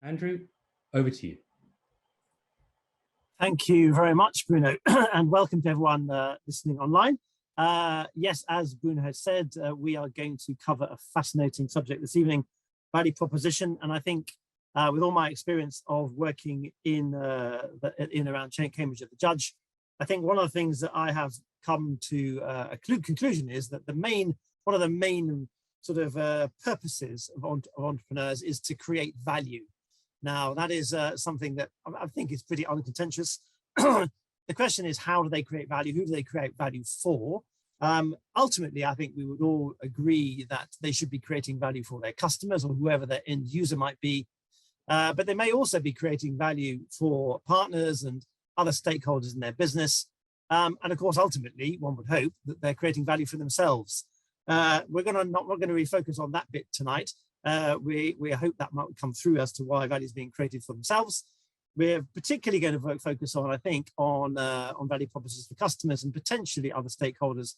Andrew, over to you. Thank you very much, Bruno, and welcome to everyone listening online. Yes, as Bruno has said, we are going to cover a fascinating subject this evening, value proposition. And I think with all my experience of working in around Cambridge at the Judge, I think one of the things that I have come to a conclusion is that one of the main sort of purposes of entrepreneurs is to create value. Now, that is something that I think is pretty uncontentious. The question is, how do they create value? Who do they create value for? Ultimately, I think we would all agree that they should be creating value for their customers or whoever their end user might be. But they may also be creating value for partners and other stakeholders in their business. And of course, ultimately, one would hope that they're creating value for themselves. We're going to really focus on that bit tonight. We hope that might come through as to why value is being created for themselves. We're particularly going to focus on, I think, on value propositions for customers and potentially other stakeholders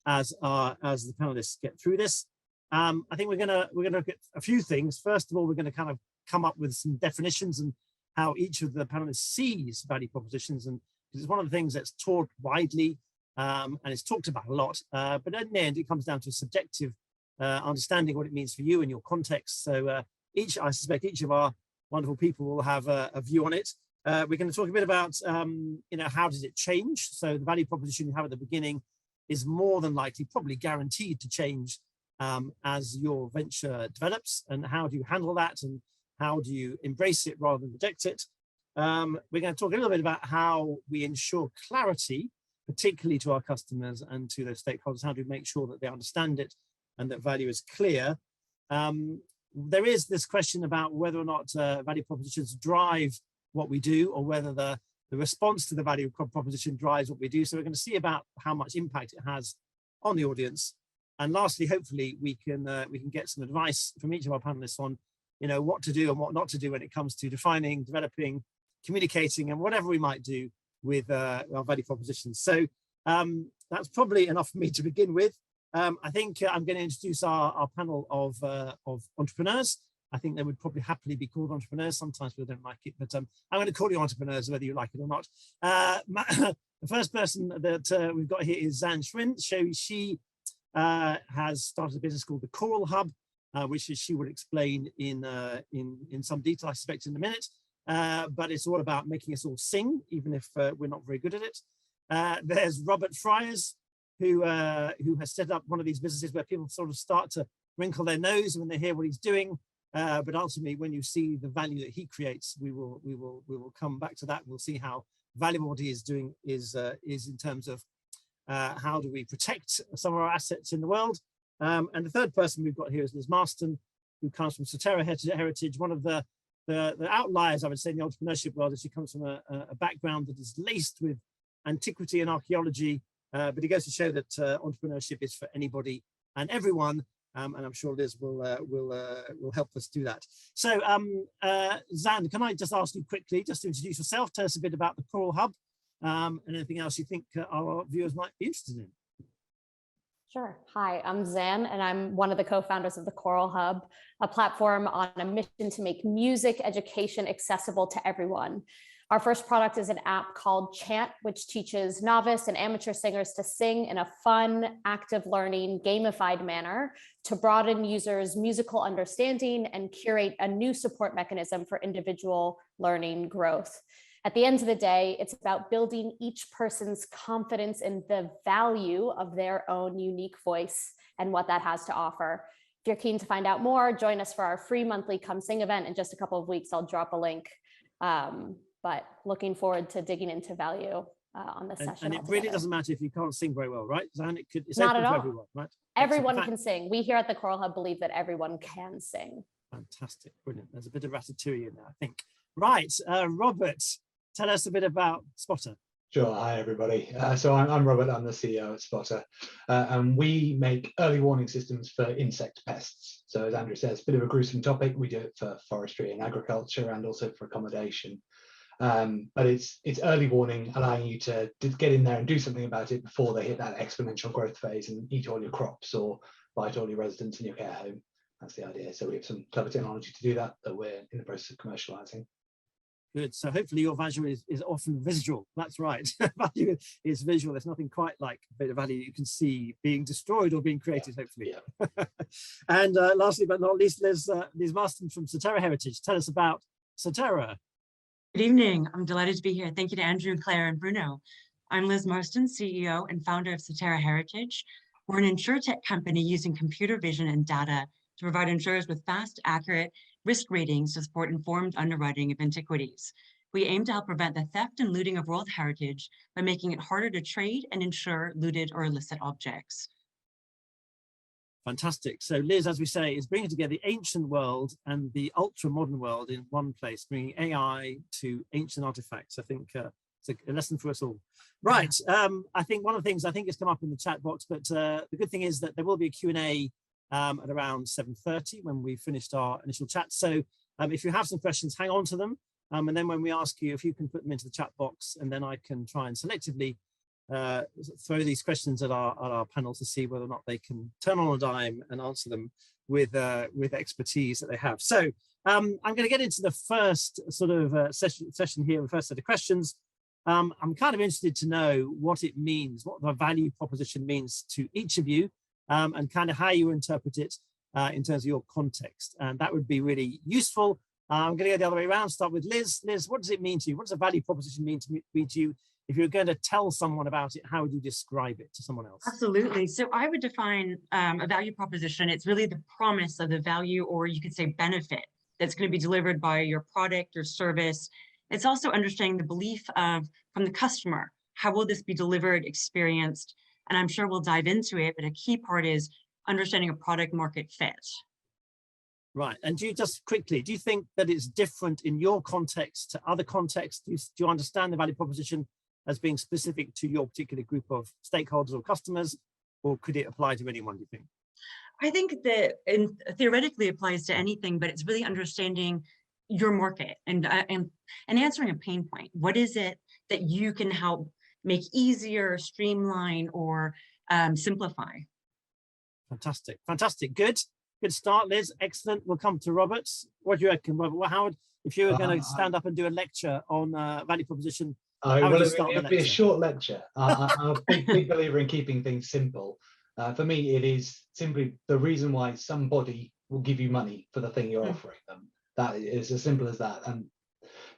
as the panelists get through this. I think we're going to look at a few things. First of all, we're going to kind of come up with some definitions and how each of the panelists sees value propositions, and it's one of the things that's taught widely and it's talked about a lot. But in the end, it comes down to a subjective understanding what it means for you and your context. So I suspect each of our wonderful people will have a view on it. We're going to talk a bit about, how does it change? So the value proposition you have at the beginning is more than likely, probably guaranteed to change as your venture develops. And how do you handle that? And how do you embrace it rather than reject it? We're going to talk a little bit about how we ensure clarity, particularly to our customers and to those stakeholders. How do we make sure that they understand it and that value is clear? There is this question about whether or not value propositions drive what we do, or whether the response to the value proposition drives what we do. So we're going to see about how much impact it has on the audience. And lastly, hopefully we can get some advice from each of our panelists on what to do and what not to do when it comes to defining, developing, communicating, and whatever we might do with our value propositions. So that's probably enough for me to begin with. I think I'm going to introduce our panel of entrepreneurs. I think they would probably happily be called entrepreneurs. Sometimes people don't like it, but I'm going to call you entrepreneurs whether you like it or not. The first person that we've got here is Xann Schwinn. She has started a business called the Choral Hub, which she will explain in some detail, I suspect, in a minute. But it's all about making us all sing, even if we're not very good at it. There's Robert Friars, who has set up one of these businesses where people sort of start to wrinkle their nose when they hear what he's doing. But ultimately, when you see the value that he creates, we will come back to that. We'll see how valuable what he is doing is in terms of how do we protect some of our assets in the world. And the third person we've got here is Ms. Marston, who comes from Sotera heritage, one of the outliers, I would say, in the entrepreneurship world, as she comes from a background that is laced with antiquity and archaeology. But it goes to show that entrepreneurship is for anybody and everyone, and I'm sure Liz will help us do that. So, Xann, can I just ask you quickly, just to introduce yourself, tell us a bit about the Choral Hub, and anything else you think our viewers might be interested in. Sure. Hi, I'm Xann, and I'm one of the co-founders of the Choral Hub, a platform on a mission to make music education accessible to everyone. Our first product is an app called Chant, which teaches novice and amateur singers to sing in a fun, active learning, gamified manner to broaden users' musical understanding and curate a new support mechanism for individual learning growth. At the end of the day, it's about building each person's confidence in the value of their own unique voice and what that has to offer. If you're keen to find out more, join us for our free monthly Come Sing event in just a couple of weeks. I'll drop a link. But looking forward to digging into value on this session. And it really doesn't matter if you can't sing very well, right, Xann? It's not open at to all. everyone, right? Everyone can sing. We here at the Choral Hub believe that everyone can sing. Fantastic, brilliant. There's a bit of ratatouille in there, I think. Right, Robert, tell us a bit about Spotta. Sure. Hi, everybody. So I'm Robert. I'm the CEO at Spotta, and we make early warning systems for insect pests. So as Andrew says, a bit of a gruesome topic. We do it for forestry and agriculture, and also for accommodation. But it's early warning, allowing you to get in there and do something about it before they hit that exponential growth phase and eat all your crops or bite all your residents in your care home. That's the idea. So we have some clever technology to do that we're in the process of commercializing. Good. So hopefully your value is often visual. That's right. Value is visual. There's nothing quite like a bit of value you can see being destroyed or being created, hopefully. Yeah. And lastly but not least, Liz Marston from Sotera Heritage. Tell us about Sotera. Good evening. I'm delighted to be here. Thank you to Andrew, Claire, and Bruno. I'm Liz Marston, CEO and founder of Sotera Heritage. We're an insurtech company using computer vision and data to provide insurers with fast, accurate risk ratings to support informed underwriting of antiquities. We aim to help prevent the theft and looting of world heritage by making it harder to trade and insure looted or illicit objects. Fantastic. So Liz, as we say, is bringing together the ancient world and the ultra modern world in one place, bringing AI to ancient artifacts. I think it's a lesson for us all. Right. I think one of the things I think has come up in the chat box, but the good thing is that there will be a Q&A at around 7:30 when we finished our initial chat. So if you have some questions, hang on to them. And then when we ask you, if you can put them into the chat box, and then I can try and selectively throw these questions at our panel to see whether or not they can turn on a dime and answer them with expertise that they have. So I'm going to get into the first sort of session here, the first set of questions. I'm kind of interested to know what it means, what the value proposition means to each of you, and kind of how you interpret it in terms of your context. And that would be really useful. I'm going to go the other way around, start with Liz. Liz, what does it mean to you? What does a value proposition mean to you? If you're going to tell someone about it, how would you describe it to someone else? Absolutely. So I would define a value proposition. It's really the promise of the value, or you could say benefit, that's going to be delivered by your product or service. It's also understanding the belief from the customer. How will this be delivered, experienced? And I'm sure we'll dive into it, but a key part is understanding a product market fit. Right. And do you just quickly, do you think that it's different in your context to other contexts? Do you understand the value proposition as being specific to your particular group of stakeholders or customers, or could it apply to anyone, do you think? I think that theoretically applies to anything, but it's really understanding your market and answering a pain point. What is it that you can help make easier, streamline, or simplify? Fantastic, fantastic, good start, Liz. Excellent. We'll come to Robert. What do you reckon, Robert? Well, Howard, if you were going to stand up and do a lecture on value proposition, it'd be a short lecture. I'm a big believer in keeping things simple. For me, it is simply the reason why somebody will give you money for the thing you're offering them. That is as simple as that. And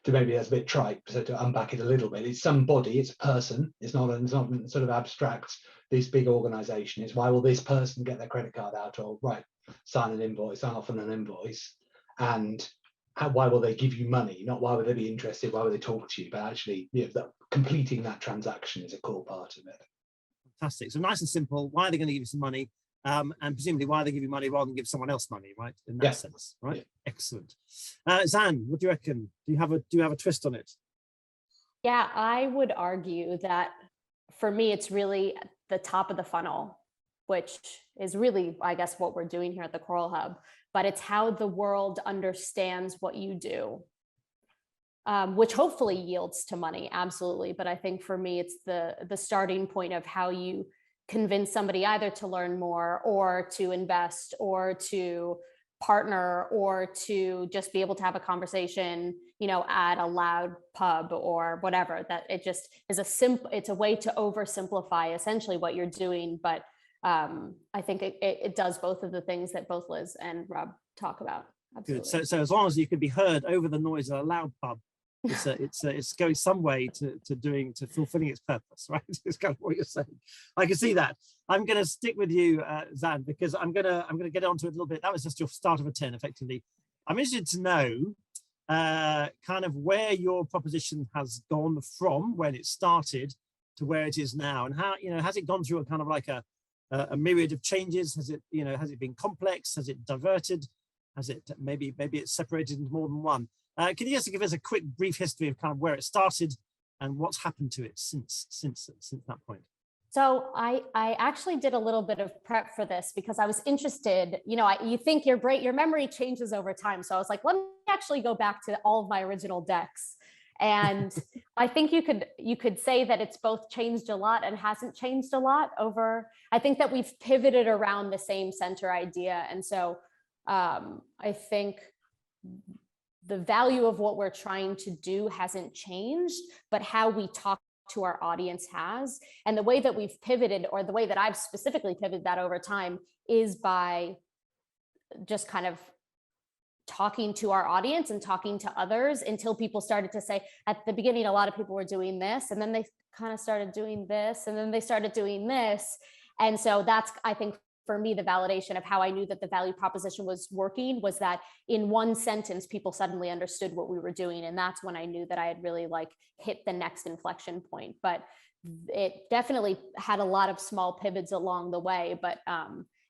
to maybe that's a bit trite, so to unpack it a little bit, it's somebody, it's a person. It's not sort of abstract, this big organization. It's why will this person get their credit card out, or sign off on an invoice, and why will they give you money? Not why would they be interested, why would they talk to you, but actually, completing that transaction is a core part of it. Fantastic. So nice and simple. Why are they going to give you some money? And presumably why they give you money rather than give someone else money, right? In that sense, right? Yeah. Excellent. Xann, what do you reckon? Do you have a twist on it? Yeah, I would argue that for me, it's really the top of the funnel, which is really, I guess, what we're doing here at the Choral Hub, but it's how the world understands what you do, which hopefully yields to money, absolutely. But I think for me, it's the starting point of how you convince somebody either to learn more or to invest or to partner or to just be able to have a conversation, at a loud pub or whatever. That it just is it's a way to oversimplify essentially what you're doing. But I think it does both of the things that both Liz and Rob talk about. Absolutely. Good. So as long as you can be heard over the noise of a loud pub, it's going some way to fulfilling its purpose, right? It's kind of what you're saying. I can see that. I'm going to stick with you, Xann, because I'm going to get onto it a little bit. That was just your start of a 10, effectively. I'm interested to know kind of where your proposition has gone from when it started to where it is now, and how has it gone through a kind of like a myriad of changes? Has it been complex? Has it diverted? Has it maybe it's separated into more than one? Can you just give us a quick, brief history of kind of where it started and what's happened to it since that point? So I actually did a little bit of prep for this because I was interested. You think your memory changes over time. So I was like, let me actually go back to all of my original decks. And I think you could say that it's both changed a lot and hasn't changed a lot over. I think that we've pivoted around the same center idea. And so I think the value of what we're trying to do hasn't changed, but how we talk to our audience has. And the way that we've pivoted, or the way that I've specifically pivoted that over time, is by just kind of talking to our audience and talking to others, until people started to say, at the beginning, a lot of people were doing this, and then they kind of started doing this, and then they started doing this. And so that's, I think, for me, the validation of how I knew that the value proposition was working, was that in one sentence, people suddenly understood what we were doing. And that's when I knew that I had really like hit the next inflection point. But it definitely had a lot of small pivots along the way. But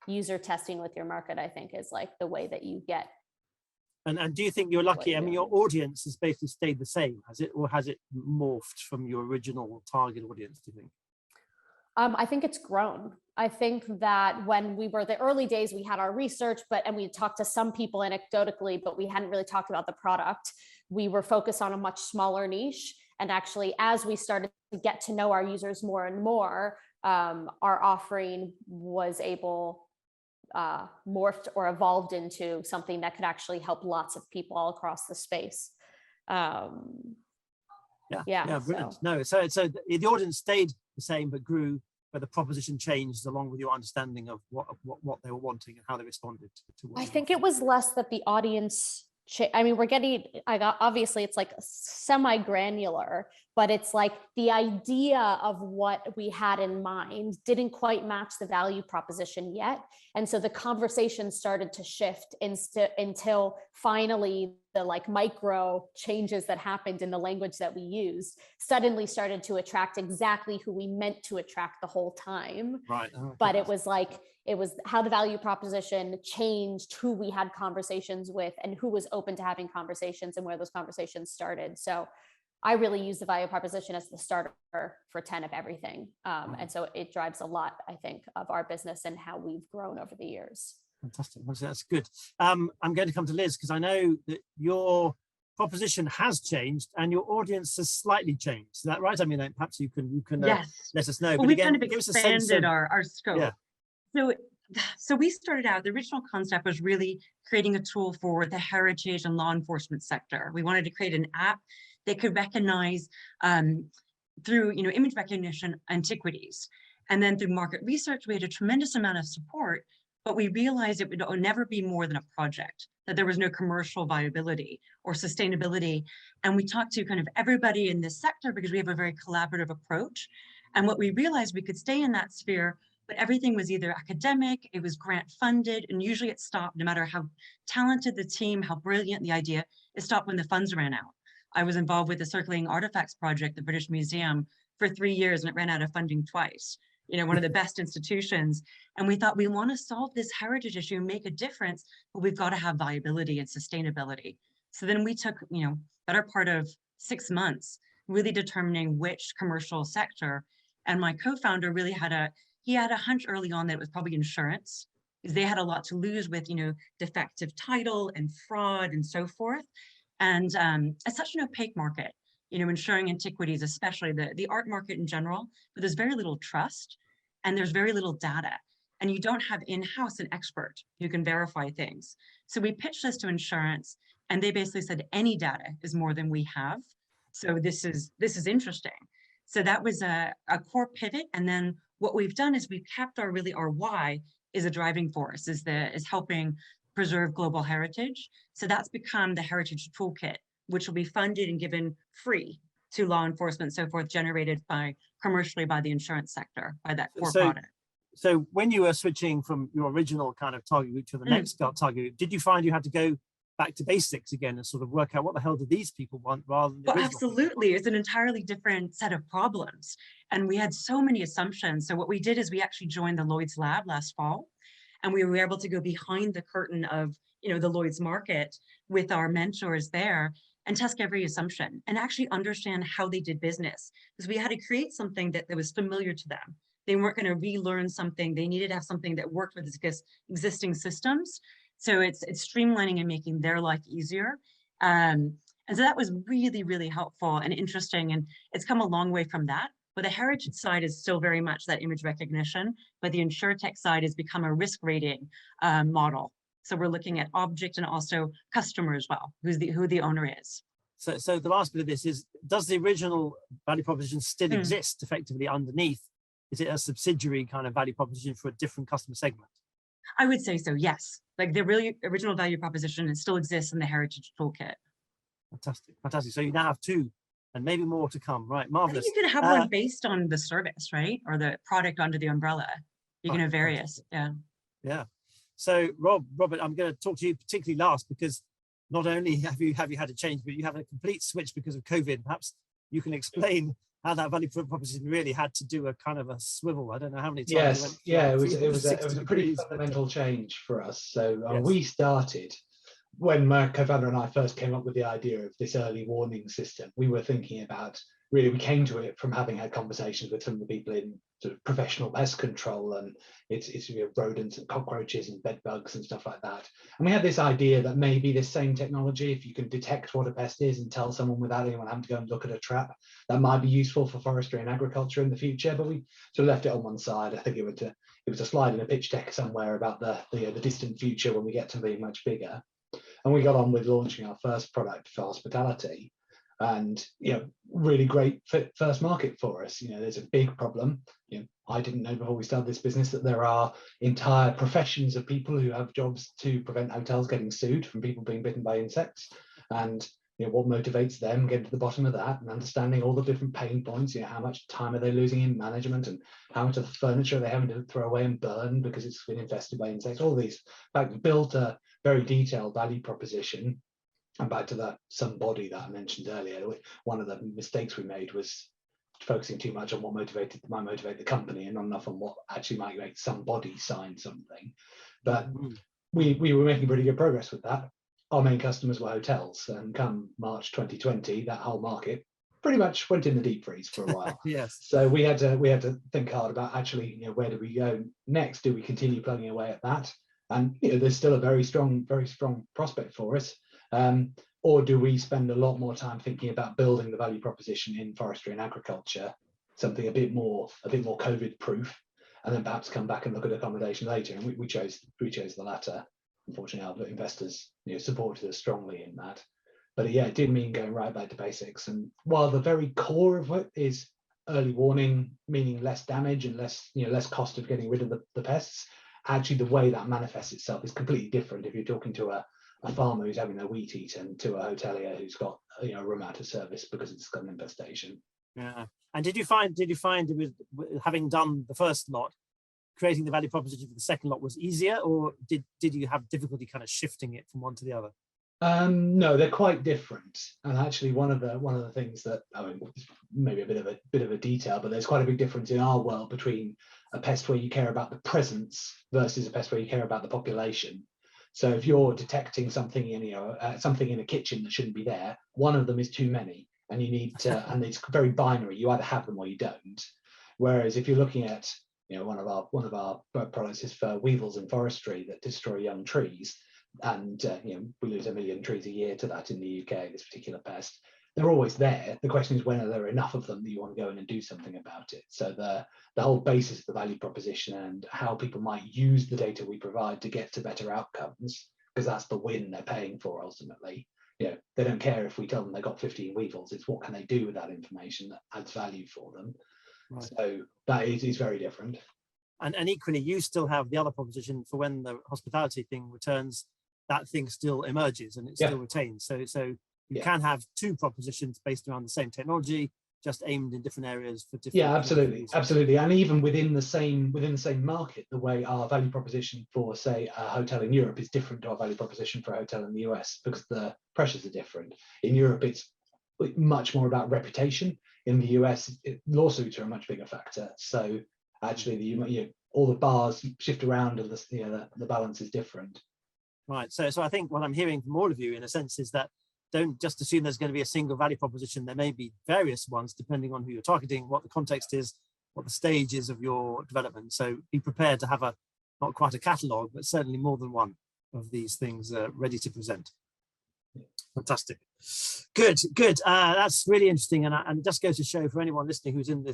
user testing with your market, I think, is like the way that you get. And do you think you're lucky? I mean, your audience has basically stayed the same, has it, or has it morphed from your original target audience, do you think? I think it's grown. I think that when we were the early days, we had our research, and we talked to some people anecdotally, but we hadn't really talked about the product. We were focused on a much smaller niche. And actually, as we started to get to know our users more and more, our offering was morphed or evolved into something that could actually help lots of people all across the space. Yeah, brilliant. So. No, so the audience stayed the same but grew, but the proposition changed along with your understanding of what they were wanting and how they responded to what I think it was less that the audience. I mean, obviously it's like semi-granular, but it's like the idea of what we had in mind didn't quite match the value proposition yet. And so the conversation started to shift until finally the like micro changes that happened in the language that we used suddenly started to attract exactly who we meant to attract the whole time. Right. Oh, but it was how the value proposition changed who we had conversations with and who was open to having conversations and where those conversations started. So I really use the value proposition as the starter for 10 of everything. And so it drives a lot, I think, of our business and how we've grown over the years. Fantastic. That's good. I'm going to come to Liz, because I know that your proposition has changed and your audience has slightly changed. Is that right? I mean, perhaps you can Yes. let us know. Well, but we again, kind of give us a sense expanded of our scope. Yeah. So we started out, the original concept was really creating a tool for the heritage and law enforcement sector. We wanted to create an app that could recognize through image recognition antiquities. And then through market research, we had a tremendous amount of support, but we realized it would never be more than a project, that there was no commercial viability or sustainability. And we talked to kind of everybody in this sector because we have a very collaborative approach. And what we realized, we could stay in that sphere, but everything was either academic, it was grant funded, and usually it stopped, no matter how talented the team, how brilliant the idea, it stopped when the funds ran out. I was involved with the Circulating Artifacts Project, the British Museum, for 3 years, and it ran out of funding twice. One of the best institutions. And we thought, we want to solve this heritage issue, make a difference, but we've got to have viability and sustainability. So then we took, better part of 6 months, really determining which commercial sector. And my co-founder really had a hunch early on that it was probably insurance, because they had a lot to lose with, defective title and fraud and so forth. And it's such an opaque market, insuring antiquities, especially the art market in general, but there's very little trust and there's very little data. And you don't have in-house an expert who can verify things. So we pitched this to insurance, and they basically said, any data is more than we have. So this is interesting. So that was a core pivot. And then what we've done is we've kept our why is a driving force, is helping preserve global heritage. So that's become the Heritage Toolkit, which will be funded and given free to law enforcement, so forth, generated commercially by the insurance sector, by that core product. So when you were switching from your original kind of target group to the next target group, did you find you had to go back to basics again and sort of work out what the hell do these people want rather than the original absolutely. It's an entirely different set of problems. And we had so many assumptions. So what we did is we actually joined the Lloyd's Lab last fall, and we were able to go behind the curtain of the Lloyd's market with our mentors there and test every assumption and actually understand how they did business, because we had to create something that was familiar to them. They weren't going to relearn something. They needed to have something that worked with existing systems. So it's streamlining and making their life easier. And so that was really, really helpful and interesting. And it's come a long way from that. But the heritage side is still very much that image recognition, but the InsurTech side has become a risk rating model. So we're looking at object and also customer as well, who the owner is. So the last bit of this is, does the original value proposition still exist effectively underneath? Is it a subsidiary kind of value proposition for a different customer segment? I would say so, yes. Like the really original value proposition, it still exists in the Heritage Toolkit. Fantastic, fantastic. So you now have two and maybe more to come, right? I Marvelous. think you could have one based on the service, right? Or the product under the umbrella. You can have various, yeah. Yeah. So Robert, I'm going to talk to you particularly last, because not only have you had a change, but you have a complete switch because of COVID. Perhaps you can explain how that value proposition really had to do a kind of a swivel. I don't know how many times. Yes, it was a pretty fundamental change for us. So we started, when my co-founder and I first came up with the idea of this early warning system, we were thinking about, really, we came to it from having had conversations with some of the people in sort of professional pest control, and it's rodents and cockroaches and bed bugs and stuff like that. And we had this idea that maybe this same technology, if you can detect what a pest is and tell someone without anyone having to go and look at a trap, that might be useful for forestry and agriculture in the future. But we sort of left it on one side. I think it was a slide in a pitch deck somewhere about the distant future when we get to being much bigger. And we got on with launching our first product for hospitality, and really great first market for us. There's a big problem. I didn't know before we started this business that there are entire professions of people who have jobs to prevent hotels getting sued from people being bitten by insects, and what motivates them, getting to the bottom of that and understanding all the different pain points. How much time are they losing in management, and how much of the furniture are they having to throw away and burn because it's been infested by insects. All these, in fact, built a very detailed value proposition. And back to that somebody that I mentioned earlier, one of the mistakes we made was focusing too much on what might motivate the company and not enough on what actually might make somebody sign something. But we were making pretty good progress with that. Our main customers were hotels, and come March 2020, that whole market pretty much went in the deep freeze for a while. Yes. So we had to think hard about actually, where do we go next? Do we continue plugging away at that? And there's still a very strong prospect for us. Or do we spend a lot more time thinking about building the value proposition in forestry and agriculture, something a bit more COVID proof, and then perhaps come back and look at accommodation later? And we chose the latter. Unfortunately, our investors supported us strongly in that. But it did mean going right back to basics. And while the very core of it is early warning, meaning less damage and less cost of getting rid of the pests, actually the way that manifests itself is completely different if you're talking to a farmer who's having their wheat eaten to a hotelier who's got a room out of service because it's got an infestation. Yeah. And did you find it was, having done the first lot, creating the value proposition for the second lot was easier, or did you have difficulty kind of shifting it from one to the other? No, they're quite different. And actually one of the things that, maybe a bit of a detail, but there's quite a big difference in our world between a pest where you care about the presence versus a pest where you care about the population. So if you're detecting something in a kitchen that shouldn't be there, one of them is too many, and you need to, and it's very binary. You either have them or you don't. Whereas if you're looking at, one of our products is for weevils in forestry that destroy young trees, and we lose 1 million trees a year to that in the UK. This particular pest, they're always there. The question is, when are there enough of them that you want to go in and do something about it? So the whole basis of the value proposition and how people might use the data we provide to get to better outcomes, because that's the win they're paying for ultimately. They don't care if we tell them they got 15 weevils. It's what can they do with that information that adds value for them. Right. So that is very different. And equally, you still have the other proposition for when the hospitality thing returns, that thing still emerges and it still retains. So you can have two propositions based around the same technology, just aimed in different areas for different. Yeah, absolutely. And even within the same market, the way our value proposition for, say, a hotel in Europe is different to our value proposition for a hotel in the US, because the pressures are different. In Europe, it's much more about reputation. In the US, lawsuits are a much bigger factor. So actually, all the bars shift around, and the balance is different. Right. So I think what I'm hearing from all of you, in a sense, is that don't just assume there's going to be a single value proposition. There may be various ones depending on who you're targeting, what the context is, what the stage is of your development. So be prepared to have not quite a catalogue, but certainly more than one of these things ready to present. Fantastic. Good. That's really interesting. And it just goes to show for anyone listening who's in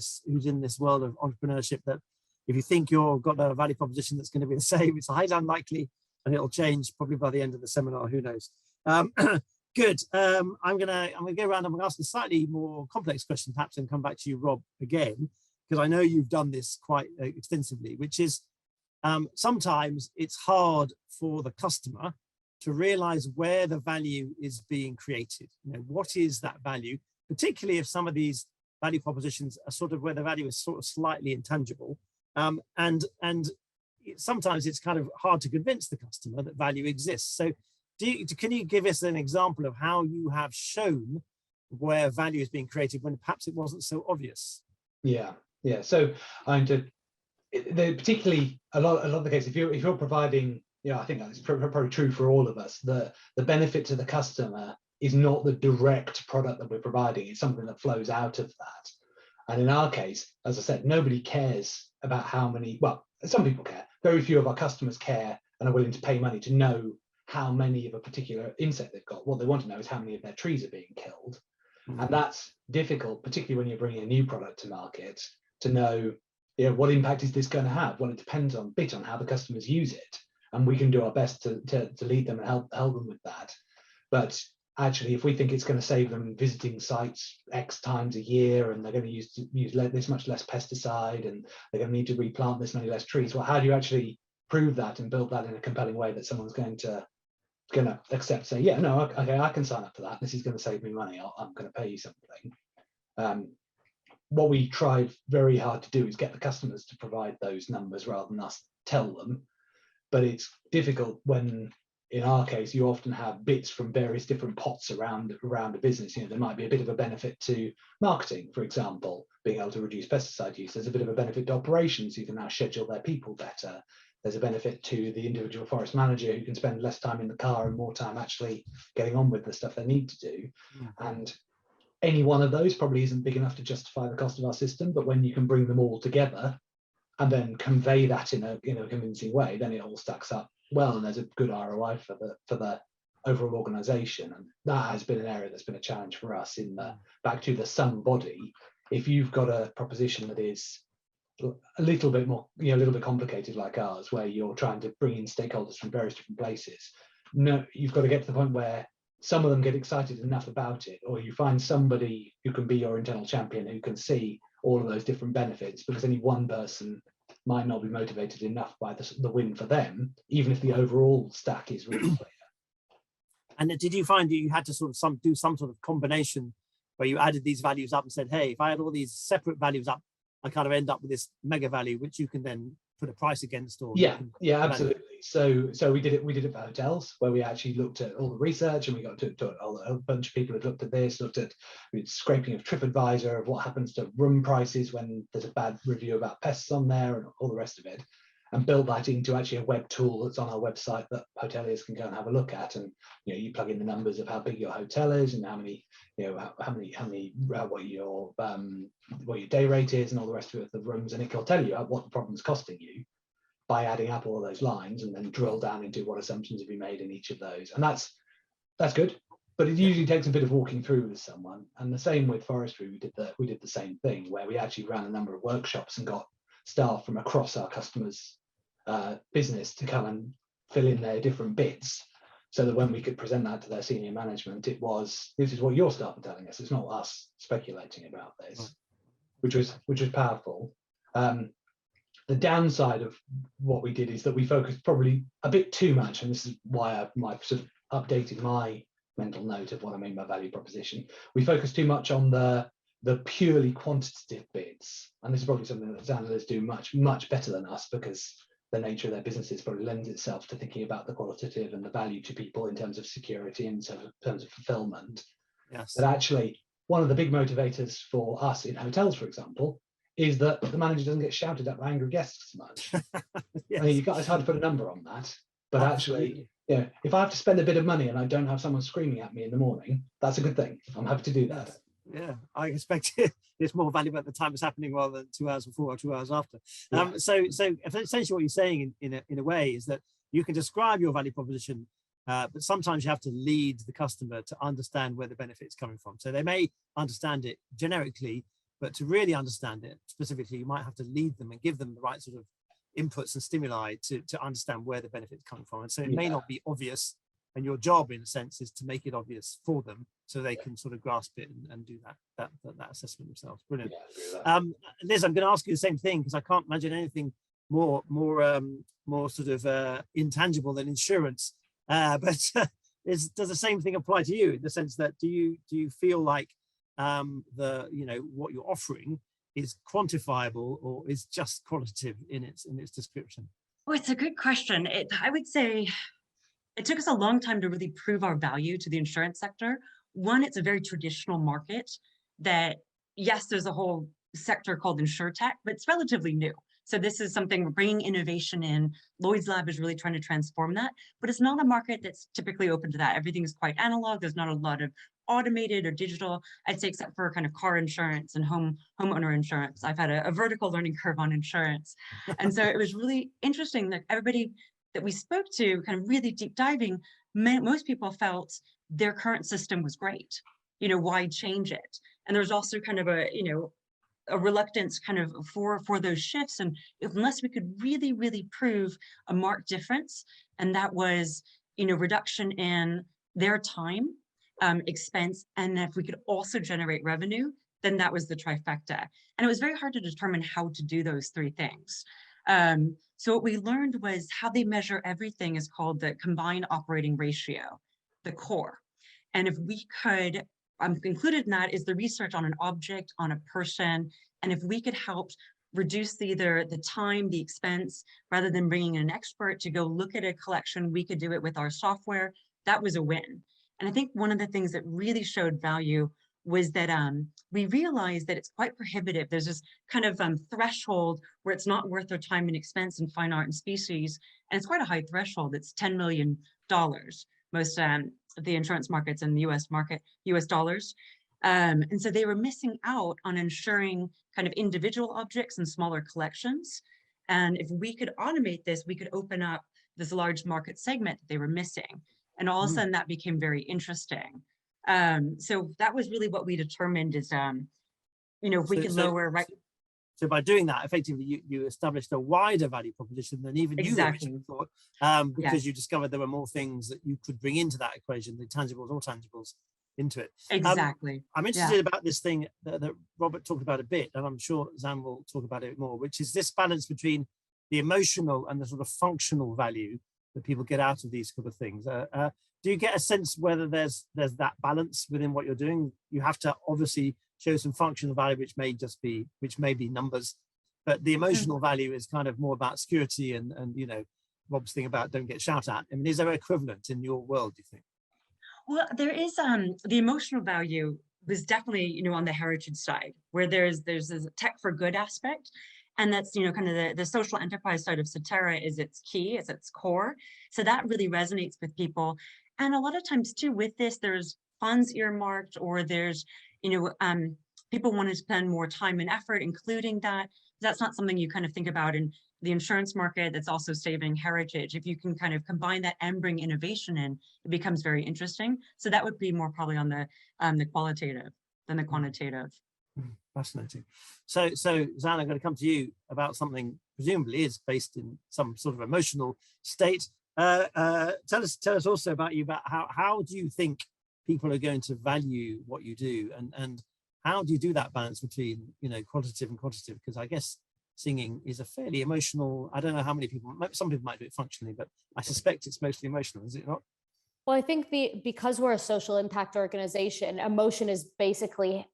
this world of entrepreneurship that if you think you've got a value proposition that's going to be the same, it's highly unlikely. and it'll change probably by the end of the seminar, who knows. Good. I'm gonna go around. I'm gonna ask a slightly more complex question, perhaps, and come back to you, Rob, again, because I know you've done this quite extensively, which is sometimes it's hard for the customer to realize where the value is being created. You know, what is that value, particularly if some of these value propositions are sort of where the value is sort of slightly intangible, and sometimes it's kind of hard to convince the customer that value exists. So can you give us an example of how you have shown where value is being created when perhaps it wasn't so obvious? Yeah. So particularly a lot of the cases, if you're providing, I think that's probably true for all of us, the benefit to the customer is not the direct product that we're providing, it's something that flows out of that. And in our case, as I said, nobody cares about how many, well, some people care, very few of our customers care and are willing to pay money to know how many of a particular insect they've got. What they want to know is how many of their trees are being killed. And that's difficult, particularly when you're bringing a new product to market, to know, what impact is this going to have? Well, it depends a bit on how the customers use it. And we can do our best to lead them and help them with that. But actually, if we think it's going to save them visiting sites X times a year, and they're going to use this much less pesticide, and they're going to need to replant this many less trees, well, how do you actually prove that and build that in a compelling way that someone's going to accept, say, yeah, no, okay, I can sign up for that. This is going to save me money. I'm going to pay you something. What we try very hard to do is get the customers to provide those numbers rather than us tell them. But it's difficult when, in our case, you often have bits from various different pots around a business. There might be a bit of a benefit to marketing, for example, being able to reduce pesticide use. There's a bit of a benefit to operations. You can now schedule their people better. There's a benefit to the individual forest manager who can spend less time in the car and more time actually getting on with the stuff they need to do. And any one of those probably isn't big enough to justify the cost of our system, but when you can bring them all together and then convey that in a convincing way, then it all stacks up well, and there's a good ROI for the overall organization. And that has been an area that's been a challenge for us in back to the somebody. If you've got a proposition that is a little bit more, a little bit complicated like ours, where you're trying to bring in stakeholders from various different places, no, you've got to get to the point where some of them get excited enough about it, or you find somebody who can be your internal champion who can see all of those different benefits, because any one person might not be motivated enough by the win for them, even if the overall stack is really clear. And did you find that you had to do some sort of combination where you added these values up and said, hey, if I add all these separate values up, I kind of end up with this mega value, which you can then put a price against? Or yeah, absolutely. So we did it for hotels, where we actually looked at all the research, and we got to a bunch of people had looked at this, scraping of TripAdvisor of what happens to room prices when there's a bad review about pests on there and all the rest of it, and built that into actually a web tool that's on our website that hoteliers can go and have a look at. And you plug in the numbers of how big your hotel is and how many, what your day rate is and all the rest of it, the rooms, and it will tell you what the problem's costing you by adding up all those lines, and then drill down into what assumptions have been made in each of those. And that's good, but it usually takes a bit of walking through with someone. And the same with forestry, we did the same thing, where we actually ran a number of workshops and got staff from across our customers' business to come and fill in their different bits, so that when we could present that to their senior management, it was, this is what your staff are telling us, it's not us speculating about this, which was powerful. The downside of what we did is that we focused probably a bit too much, and this is why I've sort of updated my mental note of what I mean by value proposition. We focused too much on the purely quantitative bits, and this is probably something that analysts do much better than us, because the nature of their businesses probably lends itself to thinking about the qualitative and the value to people in terms of security and in terms of fulfillment. Yes. But actually, one of the big motivators for us in hotels, for example, is that the manager doesn't get shouted at by angry guests much. Yes. I mean, it's hard to put a number on that, but actually, if I have to spend a bit of money and I don't have someone screaming at me in the morning, that's a good thing. I'm happy to do that. Yes. Yeah, I expect it's more valuable at the time it's happening rather than 2 hours before or 2 hours after. Yeah. So essentially what you're saying in a way is that you can describe your value proposition, but sometimes you have to lead the customer to understand where the benefit is coming from. So they may understand it generically, but to really understand it specifically, you might have to lead them and give them the right sort of inputs and stimuli to understand where the benefit's coming from. And so it may not be obvious, and your job in a sense is to make it obvious for them so they can sort of grasp it and do that assessment themselves. Brilliant. Liz, I'm going to ask you the same thing because I can't imagine anything more sort of intangible than insurance. But does the same thing apply to you in the sense that do you feel like what you're offering is quantifiable or is just qualitative in its description? Oh, it's a good question. I would say it took us a long time to really prove our value to the insurance sector. One, it's a very traditional market that, yes, there's a whole sector called InsurTech, but it's relatively new. So this is something we're bringing innovation in. Lloyd's Lab is really trying to transform that, but it's not a market that's typically open to that. Everything is quite analog. There's not a lot of automated or digital, I'd say, except for kind of car insurance and homeowner insurance. I've had a vertical learning curve on insurance. And so it was really interesting that everybody that we spoke to, kind of really deep diving, most people felt their current system was great. Why change it? And there's also kind of a reluctance kind of for those shifts. And unless we could really, really prove a marked difference, and that was, reduction in their time, expense, and if we could also generate revenue, then that was the trifecta. And it was very hard to determine how to do those three things. So what we learned was how they measure everything is called the combined operating ratio, the core. And if we could, included in that is the research on an object, on a person, and if we could help reduce either the time, the expense, rather than bringing in an expert to go look at a collection, we could do it with our software. That was a win. And I think one of the things that really showed value was that we realized that it's quite prohibitive. There's this kind of threshold where it's not worth their time and expense in fine art and species. And it's quite a high threshold. It's $10 million. Most of the insurance markets in the US market, US dollars. And so they were missing out on insuring kind of individual objects and smaller collections. And if we could automate this, we could open up this large market segment that they were missing. And all of a sudden that became very interesting. So that was really what we determined is, if we could lower, right? So by doing that, effectively, you established a wider value proposition than even you originally thought, because you discovered there were more things that you could bring into that equation, the tangibles or tangibles into it. Exactly. I'm interested about this thing that Robert talked about a bit, and I'm sure Xann will talk about it more, which is this balance between the emotional and the sort of functional value that people get out of these sort of things. Do you get a sense whether there's that balance within what you're doing? You have to obviously show some functional value, which may be numbers, but the emotional value is kind of more about security and Rob's thing about don't get shot at. I mean, is there an equivalent in your world, do you think? Well, there is the emotional value was definitely, on the heritage side, where there's a tech for good aspect. And that's, kind of the social enterprise side of Sotera is its key, is its core. So that really resonates with people. And a lot of times too, with this, there's funds earmarked, or there's, people want to spend more time and effort, including that. That's not something you kind of think about in the insurance market that's also saving heritage. If you can kind of combine that and bring innovation in, it becomes very interesting. So that would be more probably on the qualitative than the quantitative. Fascinating. So Xann, I'm going to come to you about something presumably is based in some sort of emotional state. Tell us also about how do you think people are going to value what you do, and how do you do that balance between qualitative and quantitative? Because I guess singing is a fairly emotional. I don't know how many people. Some people might do it functionally, but I suspect it's mostly emotional. Is it not? Well, I think because we're a social impact organization, emotion is basically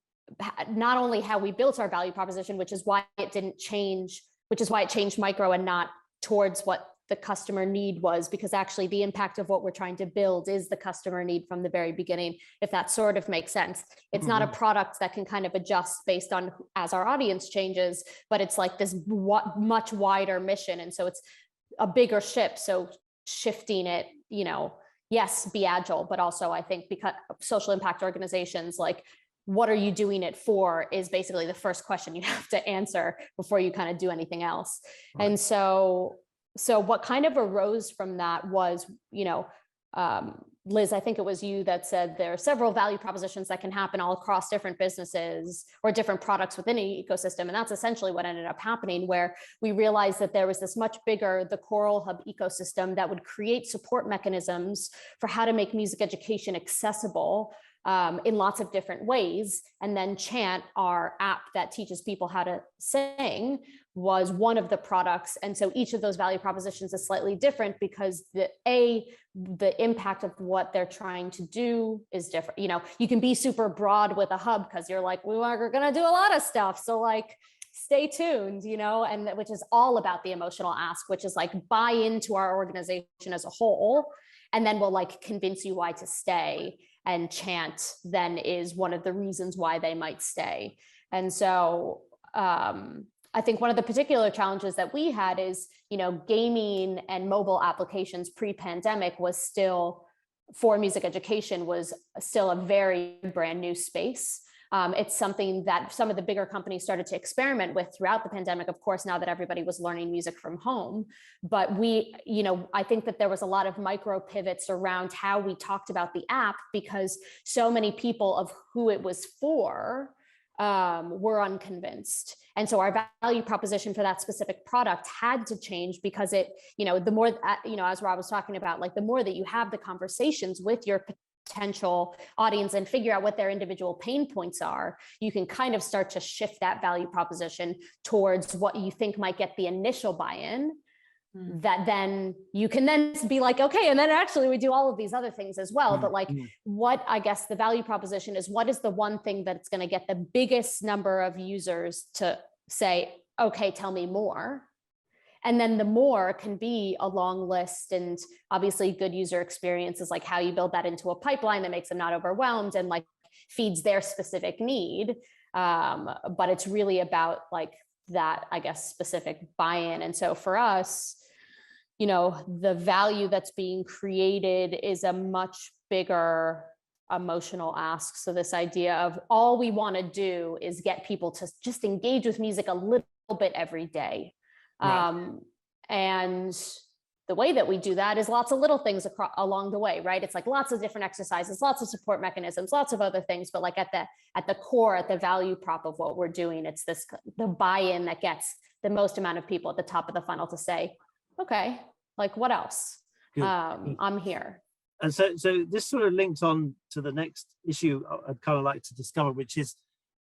not only how we built our value proposition, which is why it didn't change, which is why it changed micro and not towards what the customer need was, because actually the impact of what we're trying to build is the customer need from the very beginning, if that sort of makes sense. It's not a product that can kind of adjust based on as our audience changes, but it's like this much wider mission. And so it's a bigger ship. So shifting it, yes, be agile, but also I think because social impact organizations, like, what are you doing it for is basically the first question you have to answer before you kind of do anything else. Right. And so what kind of arose from that was, Liz, I think it was you that said there are several value propositions that can happen all across different businesses or different products within an ecosystem. And that's essentially what ended up happening, where we realized that there was this much bigger, the Choral Hub ecosystem that would create support mechanisms for how to make music education accessible in lots of different ways. And then Chant, our app that teaches people how to sing, was one of the products. And so each of those value propositions is slightly different because the impact of what they're trying to do is different. You know, you can be super broad with a hub because you're like, we are going to do a lot of stuff. So like, stay tuned, you know, and which is all about the emotional ask, which is like buy into our organization as a whole, and then we'll like convince you why to stay. And Chant then is one of the reasons why they might stay. And so I think one of the particular challenges that we had is, you know, gaming and mobile applications pre-pandemic was still, for music education, was still a very brand new space. It's something that some of the bigger companies started to experiment with throughout the pandemic, of course, now that everybody was learning music from home. But we, you know, I think that there was a lot of micro pivots around how we talked about the app, because so many people of who it was for were unconvinced. And so our value proposition for that specific product had to change, because it, you know, the more, you know, as Rob was talking about, like the more that you have the conversations with your potential audience and figure out what their individual pain points are, you can kind of start to shift that value proposition towards what you think might get the initial buy-in. That then you can then be like, okay, and then actually we do all of these other things as well. But like what I guess the value proposition is, what is the one thing that's going to get the biggest number of users to say, okay, tell me more. And then the more can be a long list, and obviously good user experience is like how you build that into a pipeline that makes them not overwhelmed and like feeds their specific need. But it's really about like that, I guess, specific buy-in. And so for us, you know, the value that's being created is a much bigger emotional ask. So this idea of all we want to do is get people to just engage with music a little bit every day. Right. And the way that we do that is lots of little things along the way, right? It's like lots of different exercises, lots of support mechanisms, lots of other things, but like at the core, at the value prop of what we're doing, it's the buy-in that gets the most amount of people at the top of the funnel to say, okay, like what else? I'm here. And so this sort of links on to the next issue I'd kind of like to discover, which is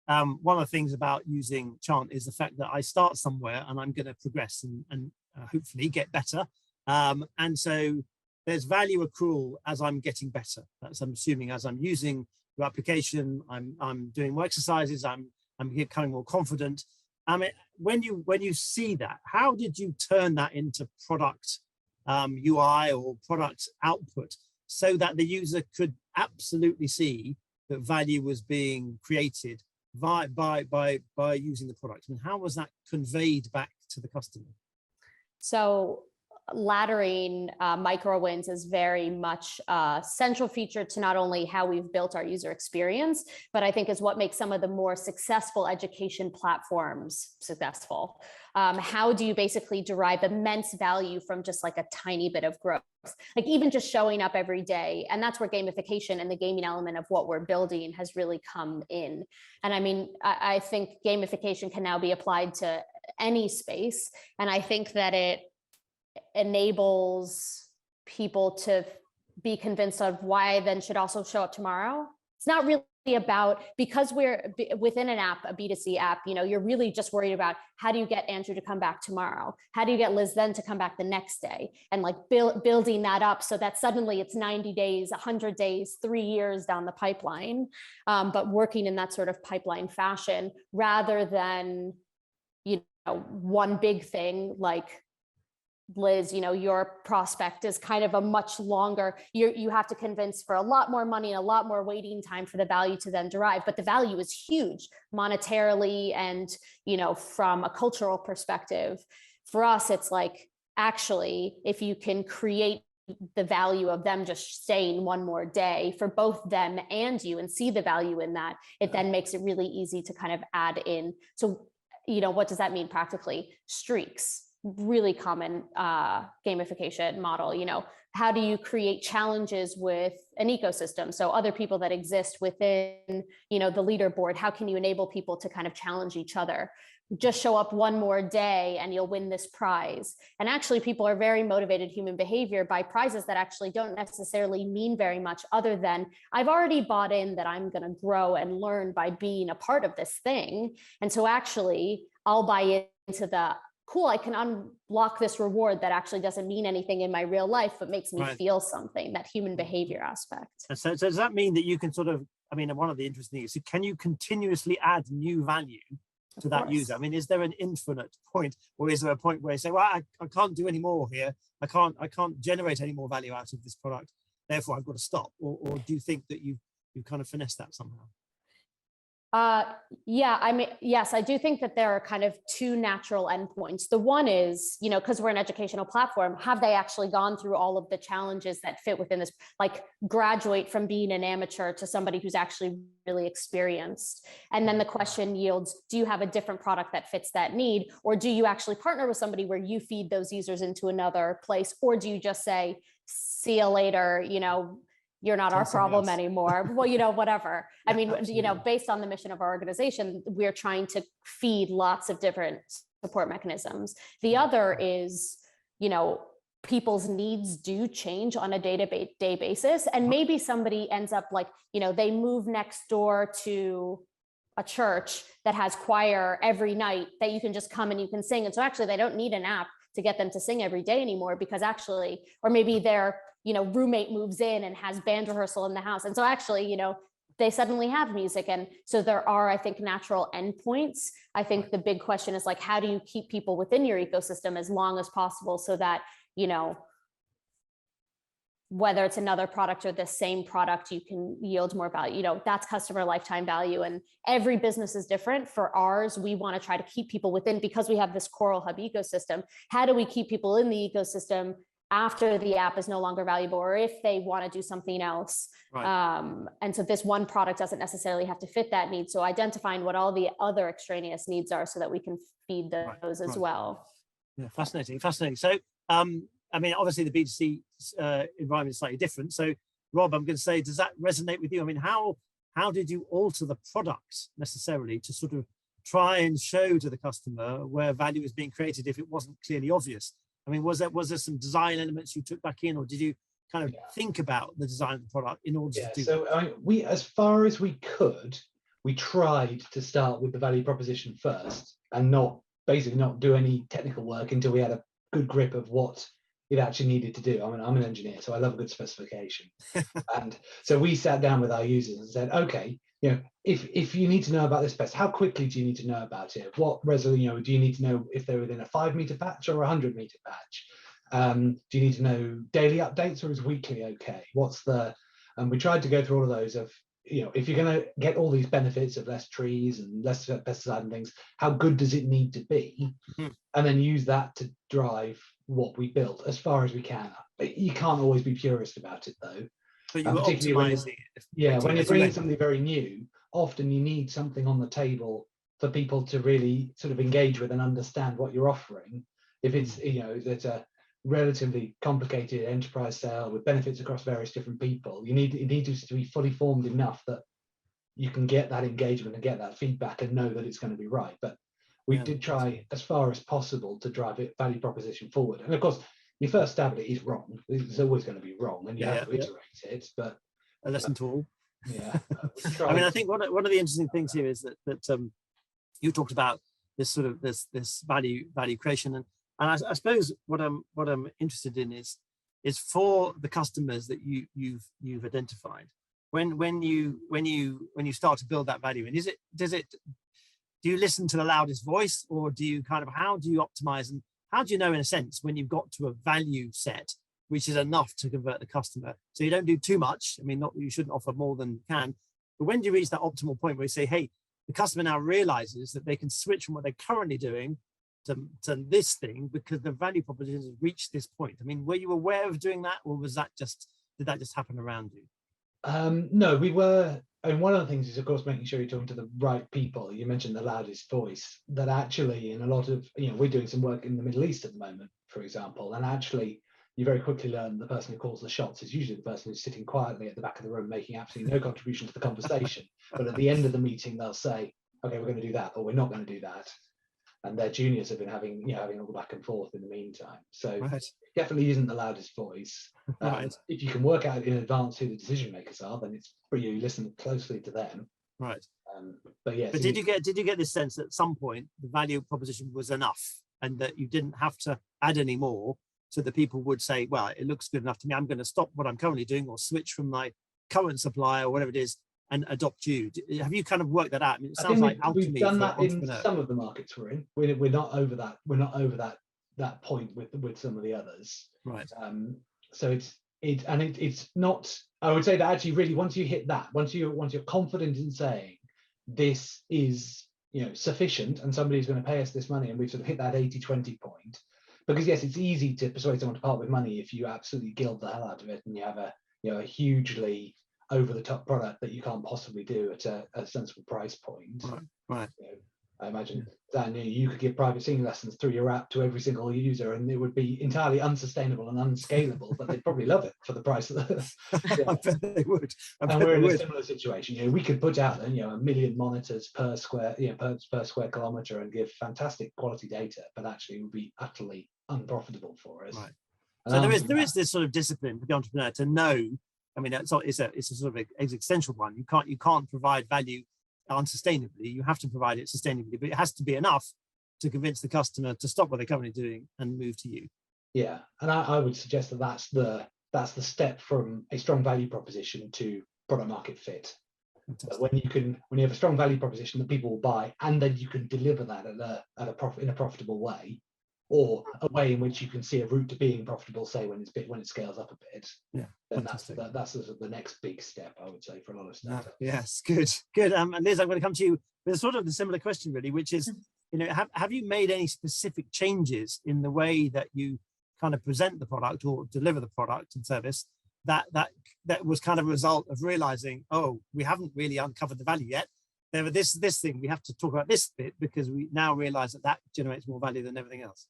one of the things about using Chant is the fact that I start somewhere and I'm going to progress and hopefully get better. And so there's value accrual as I'm getting better. That's, I'm assuming, as I'm using your application, I'm doing more exercises, I'm becoming more confident. I mean, when you see that, how did you turn that into product UI or product output so that the user could absolutely see that value was being created by using the product? And how was that conveyed back to the customer? So laddering micro wins is very much a central feature to not only how we've built our user experience, but I think is what makes some of the more successful education platforms successful. How do you basically derive immense value from just like a tiny bit of growth? Like even just showing up every day. And that's where gamification and the gaming element of what we're building has really come in. And I mean, I think gamification can now be applied to any space. And I think that it enables people to be convinced of why I then should also show up tomorrow. It's not really about, because we're within an app, a B2C app, you know, you're really just worried about how do you get Andrew to come back tomorrow? How do you get Liz then to come back the next day? And like building that up so that suddenly it's 90 days, 100 days, 3 years down the pipeline, but working in that sort of pipeline fashion rather than, you know, one big thing like Liz, you know, your prospect is kind of a much longer, you have to convince for a lot more money and a lot more waiting time for the value to then derive, but the value is huge monetarily and, you know, from a cultural perspective. For us, it's like, actually, if you can create the value of them just staying one more day for both them and you and see the value in that, it then makes it really easy to kind of add in. So, you know, what does that mean practically? Streaks. Really common gamification model, you know, how do you create challenges with an ecosystem? So other people that exist within, you know, the leaderboard, how can you enable people to kind of challenge each other? Just show up one more day and you'll win this prize. And actually people are very motivated human behavior by prizes that actually don't necessarily mean very much other than I've already bought in that I'm going to grow and learn by being a part of this thing. And so actually I'll buy into the cool, I can unlock this reward that actually doesn't mean anything in my real life, but makes me feel something, that human behavior aspect. And so does that mean that you can sort of, I mean, one of the interesting things is, can you continuously add new value to that user? I mean, is there an infinite point, or is there a point where you say, well, I can't do any more here. I can't generate any more value out of this product. Therefore, I've got to stop. Or do you think that you've kind of finessed that somehow? Yeah, I mean, yes, I do think that there are kind of two natural endpoints. The one is, you know, because we're an educational platform, have they actually gone through all of the challenges that fit within this, like graduate from being an amateur to somebody who's actually really experienced? And then the question yields, do you have a different product that fits that need? Or do you actually partner with somebody where you feed those users into another place? Or do you just say, see you later, you know, you're not our problem anymore. Well, you know, whatever. I mean, you know, based on the mission of our organization, we're trying to feed lots of different support mechanisms. The other is, you know, people's needs do change on a day-to-day basis. And maybe somebody ends up like, you know, they move next door to a church that has choir every night that you can just come and you can sing. And so actually they don't need an app to get them to sing every day anymore, because actually, or maybe their, you know, roommate moves in and has band rehearsal in the house. And so actually, you know, they suddenly have music. And so there are, I think, natural endpoints. I think the big question is like, how do you keep people within your ecosystem as long as possible so that, you know, whether it's another product or the same product, you can yield more value. You know, that's customer lifetime value. And every business is different. For ours, we want to try to keep people within, because we have this Choral Hub ecosystem. How do we keep people in the ecosystem after the app is no longer valuable, or if they want to do something else? And so this one product doesn't necessarily have to fit that need. So identifying what all the other extraneous needs are so that we can feed those as well. Yeah, fascinating. So, I mean, obviously the B2C environment is slightly different. So, Rob, I'm going to say, does that resonate with you? I mean, how did you alter the product necessarily to sort of try and show to the customer where value is being created if it wasn't clearly obvious? I mean, was there some design elements you took back in, or did you kind of think about the design of the product in order to do so that? I mean, we, as far as we could, we tried to start with the value proposition first and basically not do any technical work until we had a good grip of what it actually needed to do. I mean, I'm an engineer, so I love a good specification. And so we sat down with our users and said, okay, you know, if you need to know about this pest, how quickly do you need to know about it? What resolution, you know, do you need to know if they're within a 5-meter patch or a 100-meter patch? Do you need to know daily updates, or is weekly okay? And we tried to go through all of those of, you know, if you're going to get all these benefits of less trees and less pesticide and things, how good does it need to be? And then use that to drive what we built as far as we can. You can't always be purist about it though. But you were optimizing it. When you're bringing something very new, often you need something on the table for people to really sort of engage with and understand what you're offering. If it's, you know, it's a relatively complicated enterprise sale with benefits across various different people, it needs to be fully formed enough that you can get that engagement and get that feedback and know that it's going to be right. But we did try as far as possible to drive it value proposition forward. And of course, your first stab at it is wrong. It's always going to be wrong, and you have to iterate it. But a lesson to all. Yeah. I mean, I think one of the interesting things here is that you talked about this sort of this value creation, and I suppose what I'm interested in is for the customers that you've identified. When you start to build that value, and do you listen to the loudest voice, or do you how do you optimize, and how do you know, in a sense, when you've got to a value set which is enough to convert the customer? So you don't do too much. I mean, you shouldn't offer more than you can, but when do you reach that optimal point where you say, hey, the customer now realizes that they can switch from what they're currently doing to this thing because the value proposition has reached this point? I mean, were you aware of doing that, or did that just happen around you? No, we were. And one of the things is, of course, making sure you're talking to the right people. You mentioned the loudest voice. That actually, in a lot of, we're doing some work in the Middle East at the moment, for example, and actually, you very quickly learn the person who calls the shots is usually the person who's sitting quietly at the back of the room making absolutely no contribution to the conversation. But at the end of the meeting, they'll say, okay, we're going to do that, or we're not going to do that. And their juniors have been having, having all the back and forth in the meantime. So definitely isn't the loudest voice. If you can work out in advance who the decision makers are, then it's for you listen closely to them. Right. But yes. But did you get this sense that at some point the value proposition was enough, and that you didn't have to add any more, so that people would say, well, it looks good enough to me, I'm going to stop what I'm currently doing or switch from my current supplier or whatever it is and adopt you? Have you kind of worked that out? I mean, it sounds like we've done that in some of the markets we're in. We're not over that. We're not over that point with some of the others. Right. So it's not. I would say that actually, really, once you hit that, once you're confident in saying this is sufficient, and somebody's going to pay us this money, and we've sort of hit that 80-20 point. Because yes, it's easy to persuade someone to part with money if you absolutely gild the hell out of it and you have a hugely over-the-top product that you can't possibly do at a sensible price point. Right. I imagine that you could give private singing lessons through your app to every single user, and it would be entirely unsustainable and unscalable. But they'd probably love it for the price of the. I bet they would. And we're in a similar situation. We could put out 1 million monitors per square, per square kilometre, and give fantastic quality data, but actually it would be utterly unprofitable for us. Right. So there is this sort of discipline for the entrepreneur to know. I mean, it's a sort of existential one. You can't provide value unsustainably. You have to provide it sustainably, but it has to be enough to convince the customer to stop what they're currently doing and move to you. Yeah, and I would suggest that that's the step from a strong value proposition to product market fit. When you have a strong value proposition that people will buy, and then you can deliver that in a profitable way, or a way in which you can see a route to being profitable, say when it scales up a bit. Yeah, then that's the next big step, I would say, for a lot of startups. Yes, good. And Liz, I'm going to come to you with sort of the similar question, really, which is, have you made any specific changes in the way that you kind of present the product or deliver the product and service that was kind of a result of realizing, oh, we haven't really uncovered the value yet. There was this thing, we have to talk about this bit because we now realize that generates more value than everything else.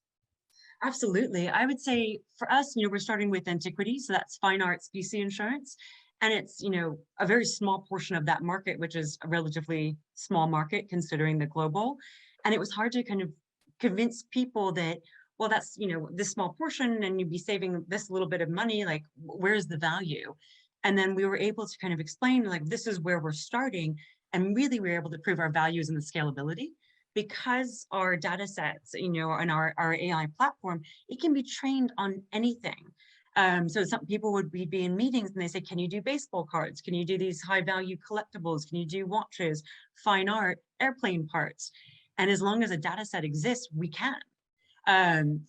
Absolutely. I would say for us, we're starting with antiquity. So that's fine art specie insurance. And it's, a very small portion of that market, which is a relatively small market considering the global. And it was hard to kind of convince people that, well, that's, this small portion and you'd be saving this little bit of money, like where's the value? And then we were able to kind of explain, like, this is where we're starting. And really we were able to prove our values in the scalability. Because our data sets, and our AI platform, it can be trained on anything. So some people would be in meetings and they say, can you do baseball cards? Can you do these high value collectibles? Can you do watches, fine art, airplane parts? And as long as a data set exists, we can. And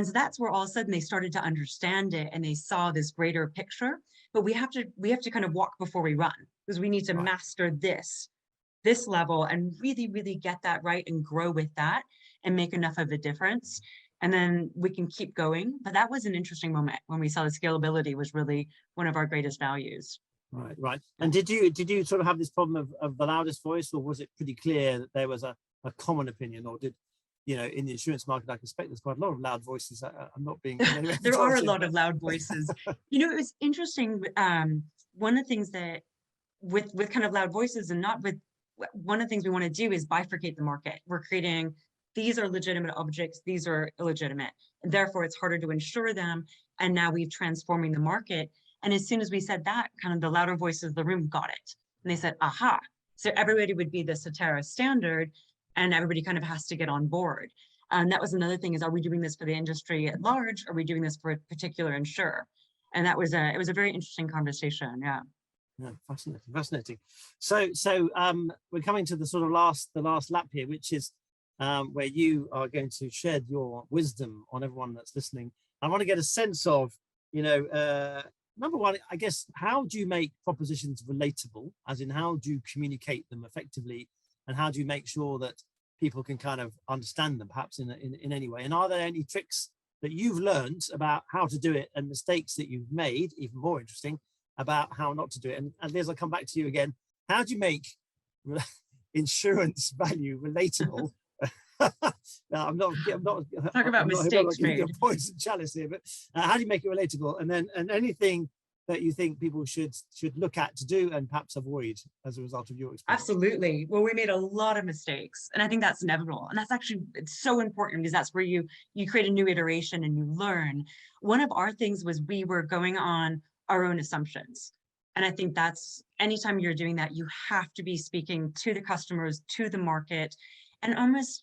so that's where all of a sudden they started to understand it and they saw this greater picture. But we have to kind of walk before we run, because we need to master this level and really, really get that right and grow with that and make enough of a difference. And then we can keep going. But that was an interesting moment when we saw the scalability was really one of our greatest values. Right. And did you sort of have this problem of the loudest voice, or was it pretty clear that there was a common opinion, or did, in the insurance market, I suspect there's quite a lot of loud voices. I'm not being. There are a lot of loud voices. It was interesting. One of the things that with kind of loud voices and not with, one of the things we want to do is bifurcate the market. We're creating, these are legitimate objects, these are illegitimate, and therefore it's harder to insure them. And now we've transforming the market. And as soon as we said that, kind of the louder voices of the room got it. And they said, aha. So everybody would be the Sotera standard, and everybody kind of has to get on board. And that was another thing, is, are we doing this for the industry at large? Or are we doing this for a particular insurer? And it was a very interesting conversation. Yeah. Yeah, fascinating. So we're coming to the sort of the last lap here, which is where you are going to shed your wisdom on everyone that's listening. I want to get a sense of, number one, I guess, how do you make propositions relatable? As in, how do you communicate them effectively, and how do you make sure that people can kind of understand them, perhaps in any way? And are there any tricks that you've learned about how to do it, and mistakes that you've made, even more interesting, about how not to do it? And Liz, I'll come back to you again. How do you make insurance value relatable No, I'm not Talk about mistakes giving you made. a poison chalice here, but how do you make it relatable? And anything that you think people should look at to do and perhaps avoid as a result of your experience? Absolutely. Well, we made a lot of mistakes, and I think that's inevitable. And that's actually, it's so important because that's where you create a new iteration and you learn. One of our things was we were going on our own assumptions. And I think that's, anytime you're doing that, you have to be speaking to the customers, to the market, and almost,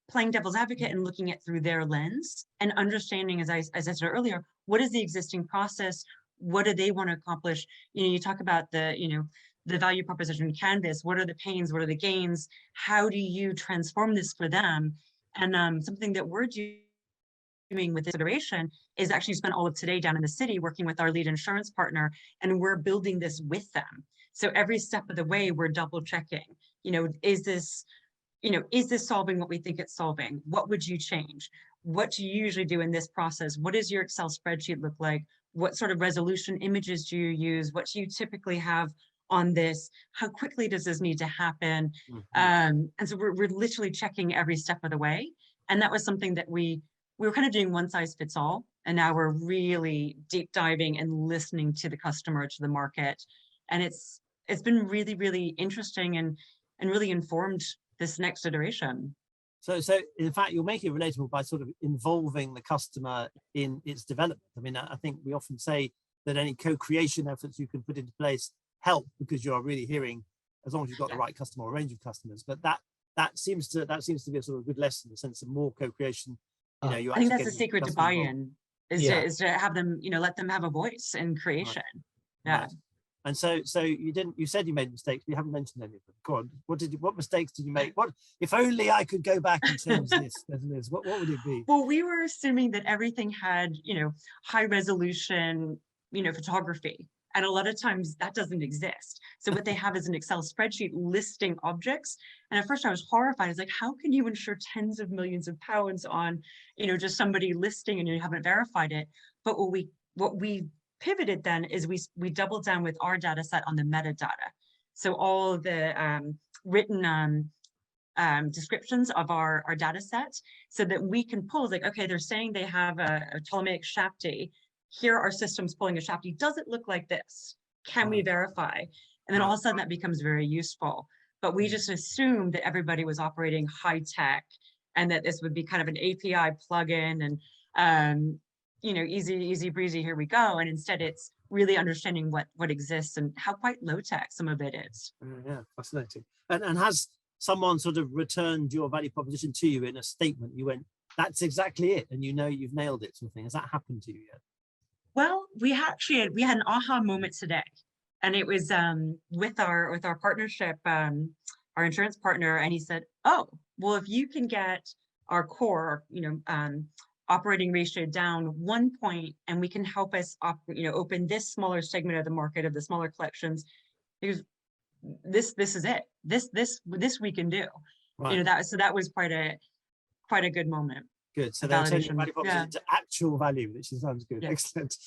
playing devil's advocate and looking at through their lens and understanding, as I said earlier, what is the existing process? What do they want to accomplish? You talk about the value proposition canvas. What are the pains? What are the gains? How do you transform this for them? And something that we're doing with this iteration is actually spent all of today down in the city working with our lead insurance partner, and we're building this with them. So every step of the way, we're double checking, is this solving what we think it's solving? What would you change? What do you usually do in this process? What does your Excel spreadsheet look like? What sort of resolution images do you use? What do you typically have on this? How quickly does this need to happen? And so we're literally checking every step of the way. And that was something that we were kind of doing one size fits all. And now we're really deep diving and listening to the customer, to the market. And it's been really, really interesting and really informed this next iteration. So in fact, you'll make it relatable by sort of involving the customer in its development. I mean, I think we often say that any co-creation efforts you can put into place help because you're really hearing, as long as you've got the right customer or range of customers. But that seems to be a sort of good lesson in the sense of more co-creation. I think that's the secret to buy-in is to have them, let them have a voice in creation. Right. Yeah. Right. And so you said you made mistakes, but you haven't mentioned any of them. Go on. What mistakes did you make? What, if only I could go back and change this, Liz, what would it be? Well, we were assuming that everything had, high resolution, photography. And a lot of times that doesn't exist. So what they have is an Excel spreadsheet listing objects. And at first I was horrified. I was like, how can you insure tens of millions of pounds on, just somebody listing and you haven't verified it? But what we pivoted then is we doubled down with our data set on the metadata. So all the written descriptions of our data set so that we can pull, like, okay, they're saying they have a Ptolemaic shafty. Here are systems pulling a shafty. Does it look like this? Can we verify? And then all of a sudden that becomes very useful. But we just assumed that everybody was operating high tech and that this would be kind of an API plugin and easy breezy, here we go. And instead it's really understanding what exists and how quite low tech some of it is. Yeah, fascinating. And has someone sort of returned your value proposition to you in a statement? You went, that's exactly it, and you've nailed it, sort of thing. Has that happened to you yet? Well, we had an aha moment today, and it was with our partnership, our insurance partner, and he said, "Oh, well, if you can get our core, operating ratio down 1 point, and we can help us, open this smaller segment of the market of the smaller collections, because this is it. This we can do." Right. That was quite a good moment. Good. So they're turning value proposition to actual value, which sounds good. Yeah. Excellent.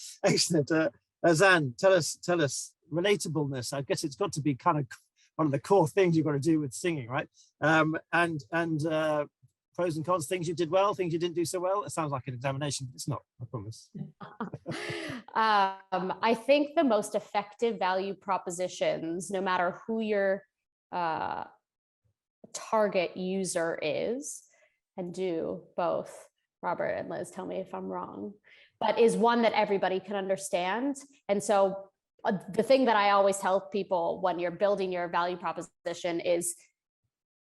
Xann, tell us relatableness. I guess it's got to be kind of one of the core things you've got to do with singing, right? And pros and cons, things you did well, things you didn't do so well. It sounds like an examination, but it's not, I promise. I think the most effective value propositions, no matter who your target user is, and do both, Robert and Liz, tell me if I'm wrong, but is one that everybody can understand. And so the thing that I always tell people when you're building your value proposition is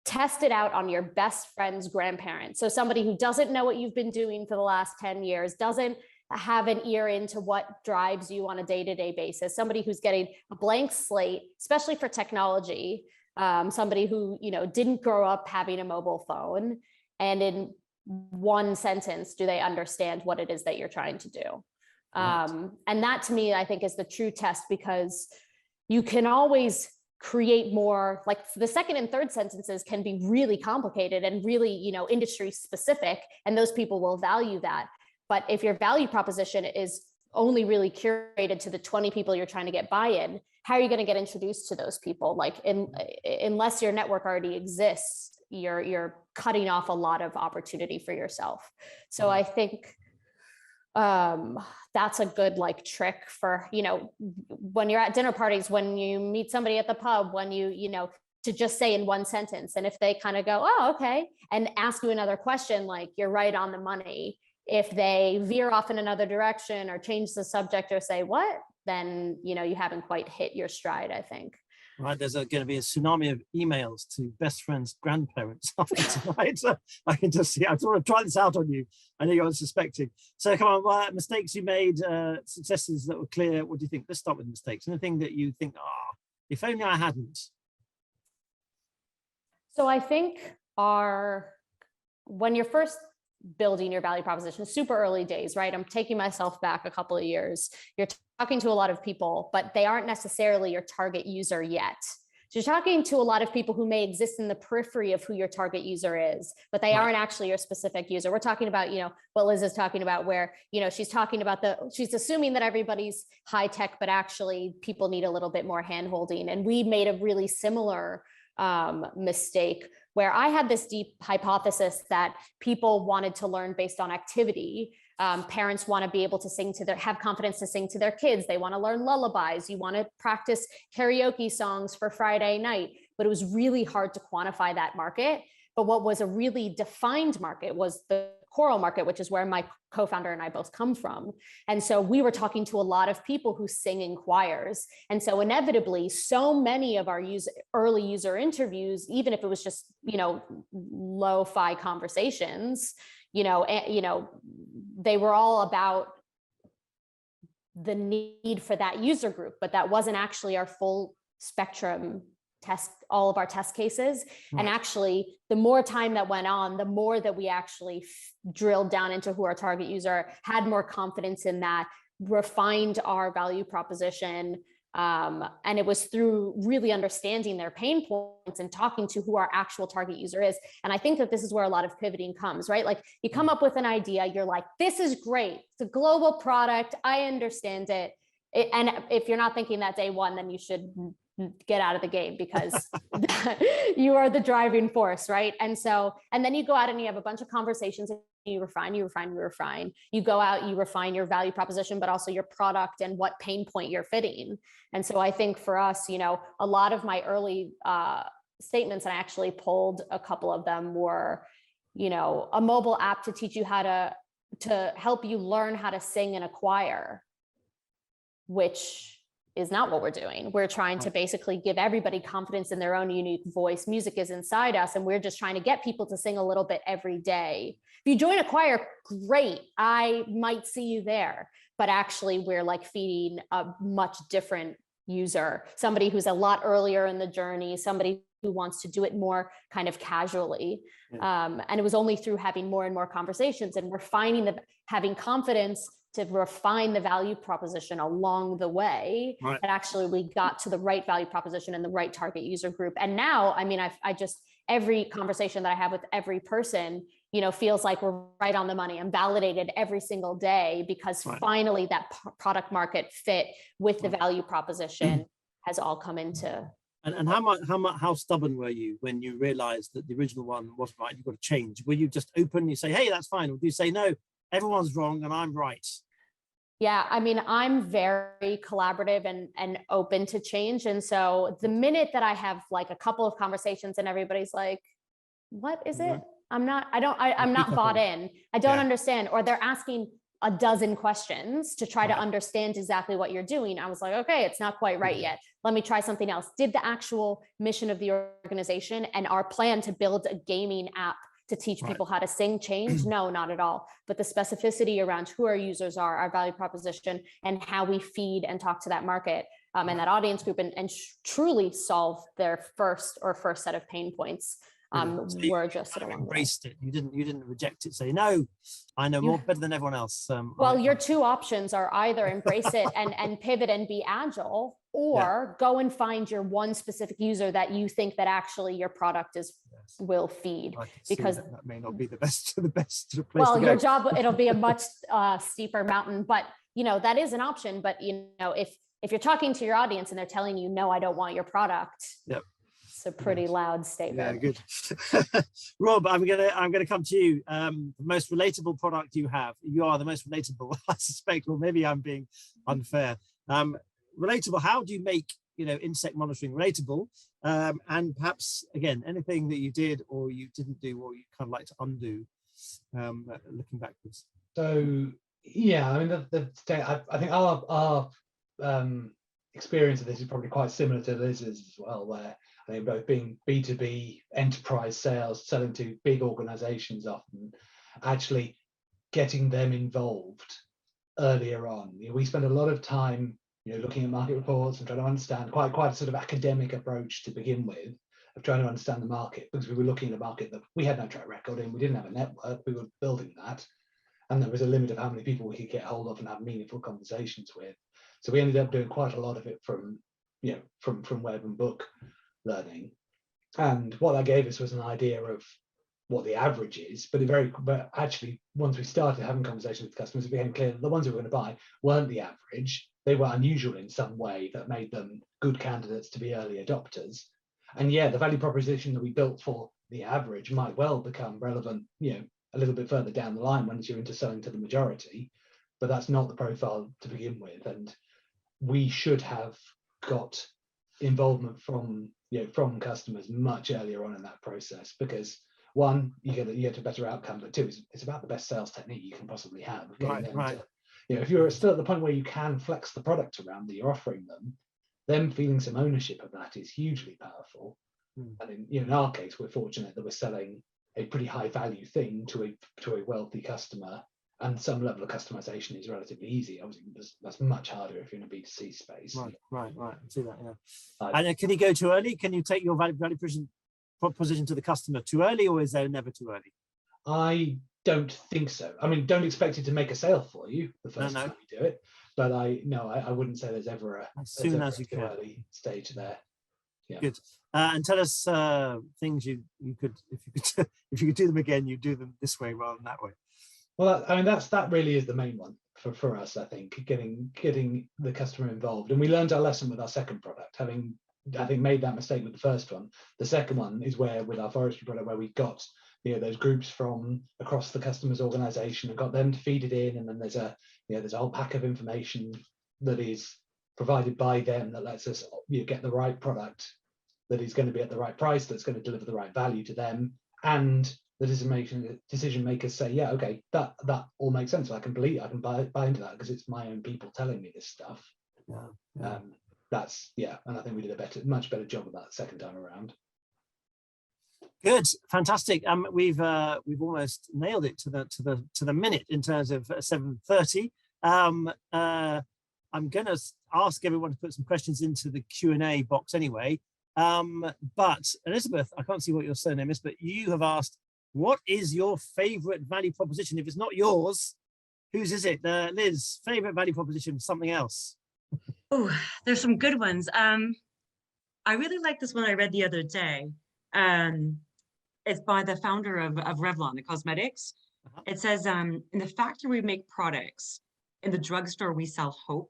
test it out on your best friend's grandparents. So somebody who doesn't know what you've been doing for the last 10 years, doesn't have an ear into what drives you on a day-to-day basis, somebody who's getting a blank slate, especially for technology, somebody who didn't grow up having a mobile phone, and in one sentence, do they understand what it is that you're trying to do? Right. And that to me, I think, is the true test, because you can always create more, like the second and third sentences can be really complicated and really, industry specific, and those people will value that. But if your value proposition is only really curated to the 20 people you're trying to get buy-in, how are you going to get introduced to those people? Like unless your network already exists, you're cutting off a lot of opportunity for yourself. So I think that's a good like trick for, you know, when you're at dinner parties, when you meet somebody at the pub, when you know, to just say in one sentence. And if they kind of go, oh, okay, and ask you another question, like you're right on the money. If they veer off in another direction or change the subject or say what, then, you know, you haven't quite hit your stride, I think. Right, there's going to be a tsunami of emails to best friends' grandparents after tonight. So I can just see, I sort of try this out on you. I know you're unsuspecting. So come on, well, mistakes you made, successes that were clear. What do you think? Let's start with mistakes. Anything that you think, if only I hadn't. So I think when you're first building your value proposition, super early days, right? I'm taking myself back a couple of years. You're talking to a lot of people, but they aren't necessarily your target user yet. So you're talking to a lot of people who may exist in the periphery of who your target user is, but they aren't actually your specific user. We're talking about, you know, what Liz is talking about, where, you know, she's talking about she's assuming that everybody's high tech, but actually people need a little bit more hand-holding. And we made a really similar mistake where I had this deep hypothesis that people wanted to learn based on activity. Parents want to be able to have confidence to sing to their kids. They want to learn lullabies. You want to practice karaoke songs for Friday night, but it was really hard to quantify that market. But what was a really defined market was the choral market, which is where my co-founder and I both come from. And so we were talking to a lot of people who sing in choirs. And so inevitably, so many of our early user interviews, even if it was just, you know, lo-fi conversations, you know, they were all about the need for that user group, but that wasn't actually our full spectrum test, all of our test cases. Right. And actually, the more time that went on, the more that we actually drilled down into who our target user, had more confidence in that, refined our value proposition. And it was through really understanding their pain points and talking to who our actual target user is. And I think that this is where a lot of pivoting comes, right? Like you come up with an idea, you're like, this is great. It's a global product. I understand it. And if you're not thinking that day one, then you should get out of the game, because you are the driving force, right? And then you go out and you have a bunch of conversations and you refine. You go out, you refine your value proposition, but also your product and what pain point you're fitting. And so I think for us, you know, a lot of my early statements, and I actually pulled a couple of them, were, you know, a mobile app to teach you how to help you learn how to sing in a choir, which is not what we're doing. We're trying to basically give everybody confidence in their own unique voice. Music is inside us, and we're just trying to get people to sing a little bit every day. If you join a choir, great, I might see you there. But actually, we're like feeding a much different user, somebody who's a lot earlier in the journey, somebody who wants to do it more kind of casually. Yeah. And it was only through having more and more conversations and refining having confidence to refine the value proposition along the way, right, that actually we got to the right value proposition and the right target user group. And now, I mean, I just, every conversation that I have with every person, you know, feels like we're right on the money. I'm validated every single day because right, finally that product market fit with the value proposition has all come into. And how stubborn were you when you realized that the original one wasn't right? You've got to change. Were you just open? You say, hey, that's fine. Or do you say, no, everyone's wrong and I'm right? Yeah, I mean, I'm very collaborative and open to change. And so the minute that I have like a couple of conversations and everybody's like, what is it? I'm not bought in. I don't understand. Or they're asking a dozen questions to try to understand exactly what you're doing. I was like, okay, it's not quite right yet. Let me try something else. Did the actual mission of the organization and our plan to build a gaming app to teach people how to sing change? No, not at all. But the specificity around who our users are, our value proposition, and how we feed and talk to that market and that audience group and truly solve their first set of pain points. So were adjusted along the way. Embraced it. You didn't reject it. Say, no, I know more better than everyone else. Well, your two options are either embrace it and pivot and be agile, or go and find your one specific user that you think that actually your product will feed, because that may not be the best place well, to go. Your job, it'll be a much steeper mountain, but you know, that is an option. But you know, if you're talking to your audience and they're telling you, no, I don't want your product. Yep. It's a pretty loud Yeah, statement. good. Rob, I'm gonna come to you. The most relatable product you have. You are the most relatable, I suspect, or maybe I'm being unfair. Relatable. How do you make insect monitoring relatable? And perhaps again, anything that you did or you didn't do, or you kind of like to undo, looking backwards. So yeah, I mean, I think our experience of this is probably quite similar to Liz's as well, where I think both being B2B enterprise sales, selling to big organizations, often actually getting them involved earlier on. We spend a lot of time looking at market reports and trying to understand quite a sort of academic approach to begin with, of trying to understand the market, because we were looking at a market that we had no track record in. We didn't have a network, we were building that, and there was a limit of how many people we could get hold of and have meaningful conversations with. So we ended up doing quite a lot of it from web and book learning. And what that gave us was an idea of what the average is, but actually once we started having conversations with customers, it became clear that the ones who were going to buy weren't the average. They were unusual in some way that made them good candidates to be early adopters. And yeah, the value proposition that we built for the average might well become relevant, a little bit further down the line once you're into selling to the majority, but that's not the profile to begin with. And we should have got involvement from customers much earlier on in that process, because one, you get a better outcome, but two, it's about the best sales technique you can possibly have. Right. If you're still at the point where you can flex the product around that you're offering them feeling some ownership of that is hugely powerful. And in our case, we're fortunate that we're selling a pretty high value thing to a wealthy customer, and some level of customization is relatively easy. Obviously, that's much harder if you're in a B2C space. Right. I see that. Yeah. And can you go too early? Can you take your value proposition to the customer too early, or is there never too early? I don't think so. I mean, don't expect it to make a sale for you the first time you do it, but I wouldn't say there's ever a as soon as you too can early stage there. Yeah. Good. And tell us things you could, if you could do them again, you do them this way rather than that way. Well, I mean, that really is the main one for us, I think, getting the customer involved. And we learned our lesson with our second product, having I think made that mistake with the first one. The second one is where, with our forestry product, where we got those groups from across the customer's organization and got them to feed it in, and then there's a whole pack of information that is provided by them that lets us get the right product that is going to be at the right price, that's going to deliver the right value to them, and the decision makers say, yeah, okay, that all makes sense. I can buy into that because it's my own people telling me this stuff. Yeah. And I think we did a much better job of that second time around. Good, fantastic. We've almost nailed it to the minute in terms of 7:30. I'm going to ask everyone to put some questions into the Q&A box anyway. But Elizabeth, I can't see what your surname is, but you have asked, what is your favorite value proposition? If it's not yours, whose is it? Liz, favorite value proposition, something else. Oh, there's some good ones. I really like this one I read the other day. It's by the founder of Revlon, the cosmetics. It says, in the factory we make products, in the drugstore we sell hope.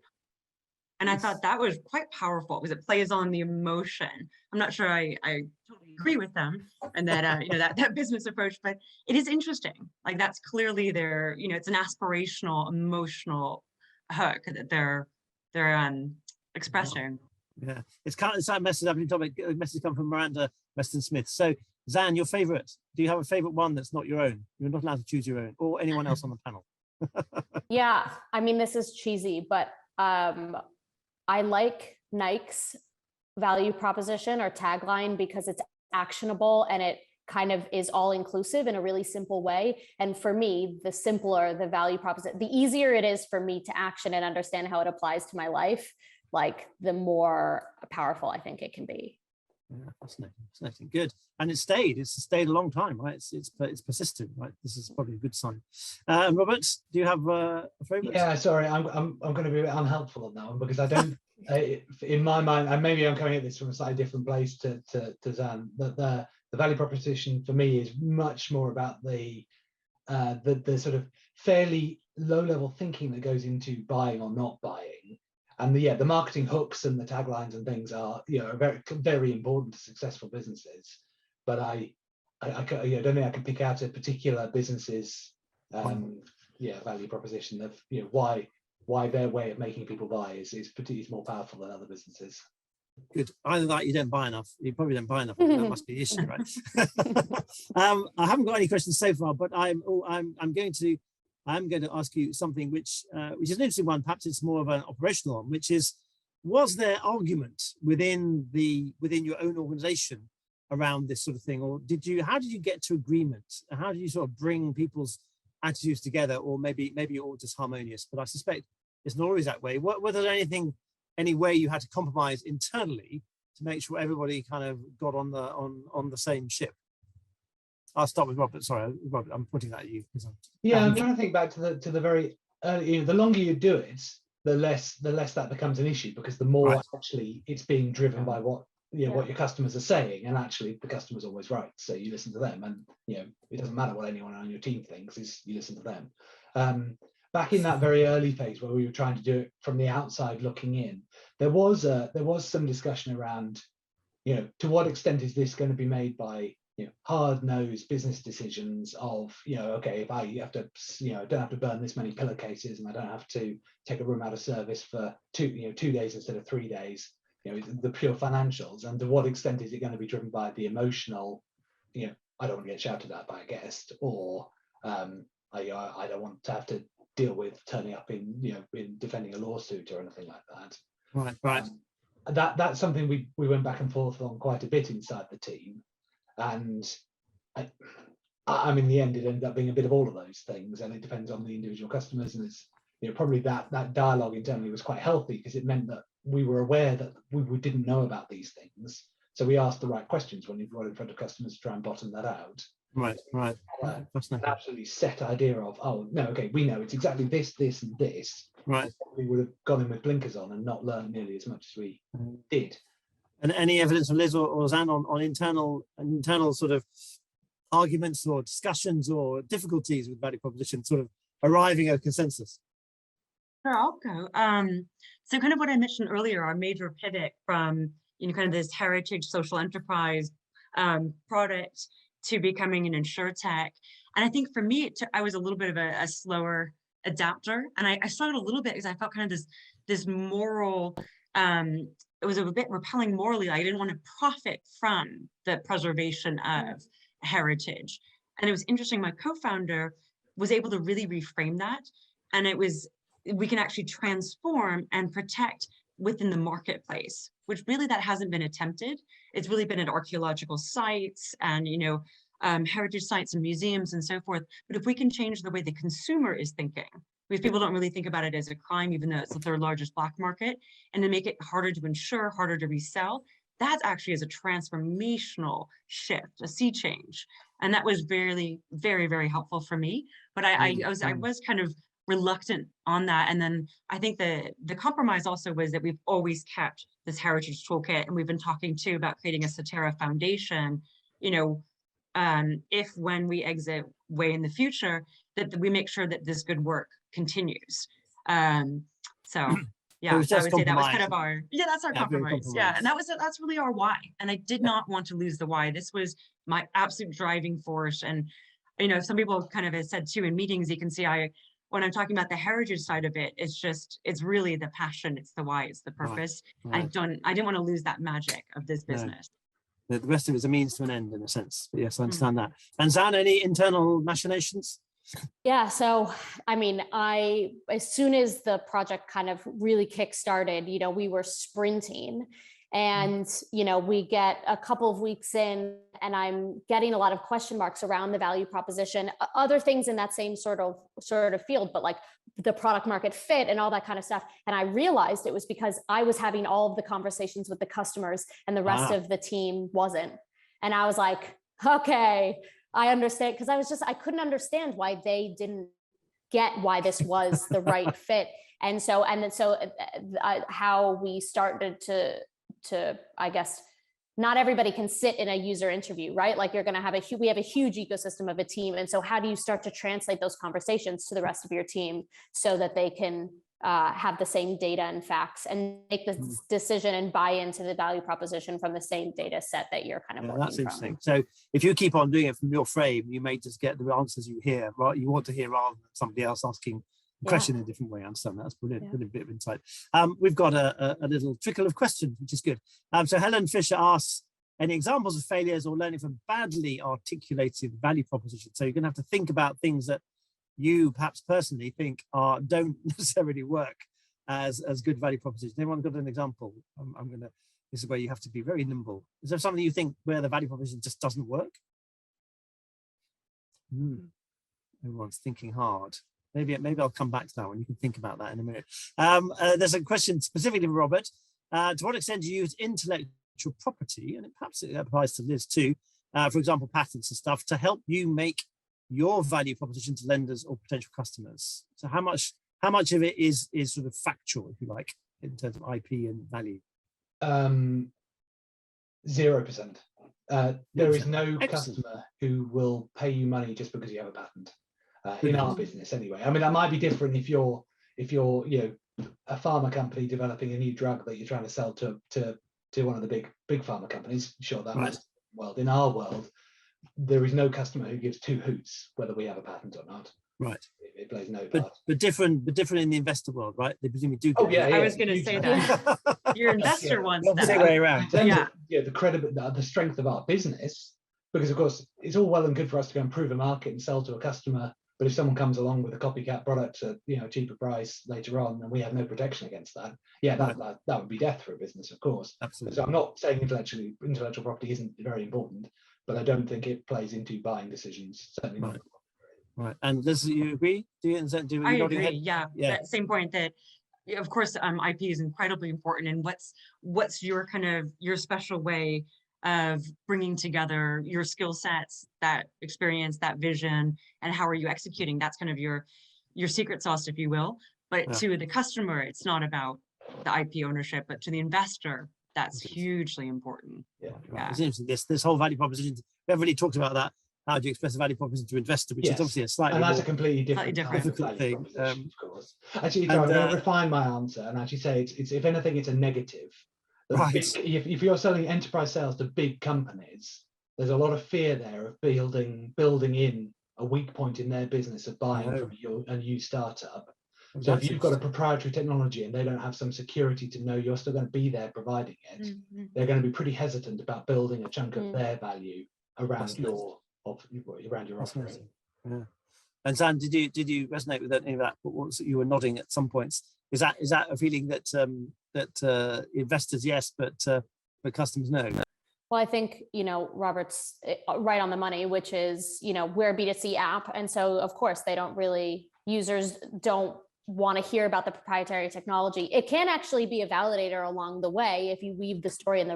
And I thought that was quite powerful because it plays on the emotion. I'm not sure I totally agree with them and that that business approach, but it is interesting. Like that's clearly their, it's an aspirational, emotional hook that they're expressing. Yeah, it's kind of a message. A message come from Miranda Weston Smith. So Xann, your favorite? Do you have a favorite one that's not your own? You're not allowed to choose your own, or anyone else on the panel. Yeah, I mean, this is cheesy, but I like Nike's value proposition or tagline because it's actionable and it kind of is all inclusive in a really simple way. And for me, the simpler the value proposition, the easier it is for me to action and understand how it applies to my life, like the more powerful I think it can be. Yeah, fascinating, good. And it's stayed a long time, right? It's persistent, right? This is probably a good sign. Robert, do you have a favorite? Yeah, sorry, I'm going to be a bit unhelpful on that one because I don't in my mind, and maybe I'm coming at this from a slightly different place to Xann, that the value proposition for me is much more about the sort of fairly low level thinking that goes into buying or not buying, And the marketing hooks and the taglines and things are, very, very important to successful businesses. But I don't think I can pick out a particular business's value proposition of why their way of making people buy is more powerful than other businesses. Good. Either that, you don't buy enough. You probably don't buy enough. That must be the issue, right? I haven't got any questions so far, but I'm going to ask you something which is an interesting one. Perhaps it's more of an operational one, which is: was there argument within your own organization around this sort of thing, or how did you get to agreement? How did you sort of bring people's attitudes together, or maybe you're all just harmonious? But I suspect it's not always that way. Was there any way you had to compromise internally to make sure everybody kind of got on the same ship? I'll start with Robert. Sorry, Robert, I'm pointing that at you. I'm trying to think back to the very early. The longer you do it, the less that becomes an issue, because the more actually it's being driven by what what your customers are saying, and actually the customer's always right. So you listen to them, and it doesn't matter what anyone on your team thinks. Is you listen to them. Back in that very early phase where we were trying to do it from the outside looking in, there was some discussion around, to what extent is this going to be made by hard-nosed business decisions of, okay, if I have to, I don't have to burn this many pillowcases, and I don't have to take a room out of service for 2 days instead of 3 days, the pure financials, and to what extent is it going to be driven by the emotional, I don't want to get shouted at by a guest, or I don't want to have to deal with turning up in defending a lawsuit or anything like that. Right. That's something we went back and forth on quite a bit inside the team, and I mean, in the end, it ended up being a bit of all of those things, and it depends on the individual customers. And it's probably that dialogue internally was quite healthy, because it meant that we were aware that we didn't know about these things, so we asked the right questions when we got in front of customers to try and bottom that out. Right. An absolutely set idea of, oh no, okay, we know it's exactly this, and this. Right. We would have gone in with blinkers on and not learned nearly as much as we did. And any evidence from Liz or Xann on internal sort of arguments or discussions or difficulties with value proposition, sort of arriving at a consensus? Sure, I'll go. So kind of what I mentioned earlier, our major pivot from kind of this heritage social enterprise product to becoming an insurtech. And I think for me, I was a little bit of a slower adapter, and I struggled a little bit because I felt kind of this moral, it was a bit repelling morally. I didn't want to profit from the preservation of heritage. And it was interesting, my co-founder was able to really reframe that. And we can actually transform and protect within the marketplace, which really that hasn't been attempted. It's really been at archaeological sites and, heritage sites and museums and so forth. But if we can change the way the consumer is thinking, because people don't really think about it as a crime, even though it's the third largest black market, and to make it harder to insure, harder to resell, that actually is a transformational shift, a sea change. And that was very, very, very helpful for me. But I was kind of reluctant on that. And then I think the compromise also was that we've always kept this heritage toolkit, and we've been talking too about creating a Sotera foundation, if when we exit way in the future, that we make sure that this good work continues. So yeah, I would say that was kind of that's our compromise. Yeah, and that's really our why. And I did not want to lose the why. This was my absolute driving force. And some people kind of have said too in meetings, you can see when I'm talking about the heritage side of it, it's really the passion, it's the why, it's the purpose. Right. I didn't want to lose that magic of this business. The rest of it is a means to an end in a sense. But yes, I understand that. And Xann, any internal machinations? Yeah, so I mean, as soon as the project kind of really kick-started, we were sprinting, and we get a couple of weeks in, and I'm getting a lot of question marks around the value proposition, other things in that same sort of field, but like the product market fit and all that kind of stuff. And I realized it was because I was having all of the conversations with the customers and the rest of the team wasn't. And I was like, okay, I understand, because I couldn't understand why they didn't get why this was the right fit. And so how we started to I guess, not everybody can sit in a user interview, right? Like you're going to have we have a huge ecosystem of a team. And so how do you start to translate those conversations to the rest of your team so that they can have the same data and facts and make the decision and buy into the value proposition from the same data set that you're kind of working that's from. interesting. So if you keep on doing it from your frame, you may just get the answers you hear, right? You want to hear rather than somebody else asking the question in a different way. I understand that's brilliant, brilliant bit of insight. We've got a little trickle of questions, which is good. So Helen Fisher asks, any examples of failures or learning from badly articulated value propositions? So you're going to have to think about things that you perhaps personally think don't necessarily work as good value propositions. Anyone got an example? This is where you have to be very nimble. Is there something you think where the value proposition just doesn't work? Everyone's thinking hard. Maybe I'll come back to that one. You can think about that in a minute. There's a question specifically from Robert. To what extent do you use intellectual property, and perhaps it applies to Liz too, for example, patents and stuff, to help you make your value proposition to lenders or potential customers? So how much of it is sort of factual, if you like, in terms of IP and value? 0%. There is no Excellent. customer who will pay you money just because you have a patent. In our business, anyway. I mean, that might be different if you're a pharma company developing a new drug that you're trying to sell to one of the big pharma companies. Sure, that Right. world. In our world, there is no customer who gives two hoots whether we have a patent or not. Right. It plays no But part. different in the investor world, right? They presumably do. Oh yeah, I was going to say that. Your investor wants Not the same that. way around. In terms of the strength of our business, because of course it's all well and good for us to go and prove a market and sell to a customer, but if someone comes along with a copycat product at a cheaper price later on, and we have no protection against that, that would be death for a business, of course. Absolutely. So I'm not saying intellectual property isn't very important, but I don't think it plays into buying decisions. Certainly not. Right. And Liz, do you agree? I agree. Yeah. That same point that, of course, IP is incredibly important. And what's your your special way of bringing together your skill sets, that experience, that vision, and how are you executing? That's kind of your secret sauce, if you will. But to the customer, it's not about the IP ownership, but to the investor, that's hugely important. It's interesting. This whole value proposition, we haven't really talked about that. How do you express a value proposition to investor, which is obviously a slightly and that's a completely different difficult thing. Of course. Actually, I'm going to refine my answer and actually say it's if anything, it's a negative. Right. If you're selling enterprise sales to big companies, there's a lot of fear there of building in a weak point in their business of buying from a new startup. So if you've got a proprietary technology and they don't have some security to know you're still going to be there providing it, they're going to be pretty hesitant about building a chunk of their value around your offering. Yeah. And Xann, did you resonate with any of that? You were nodding at some points. Is that a feeling that investors yes, but customers no? Well, I think Robert's right on the money, which is we're a B2C app, and so of course users don't want to hear about the proprietary technology. It can actually be a validator along the way if you weave the story in the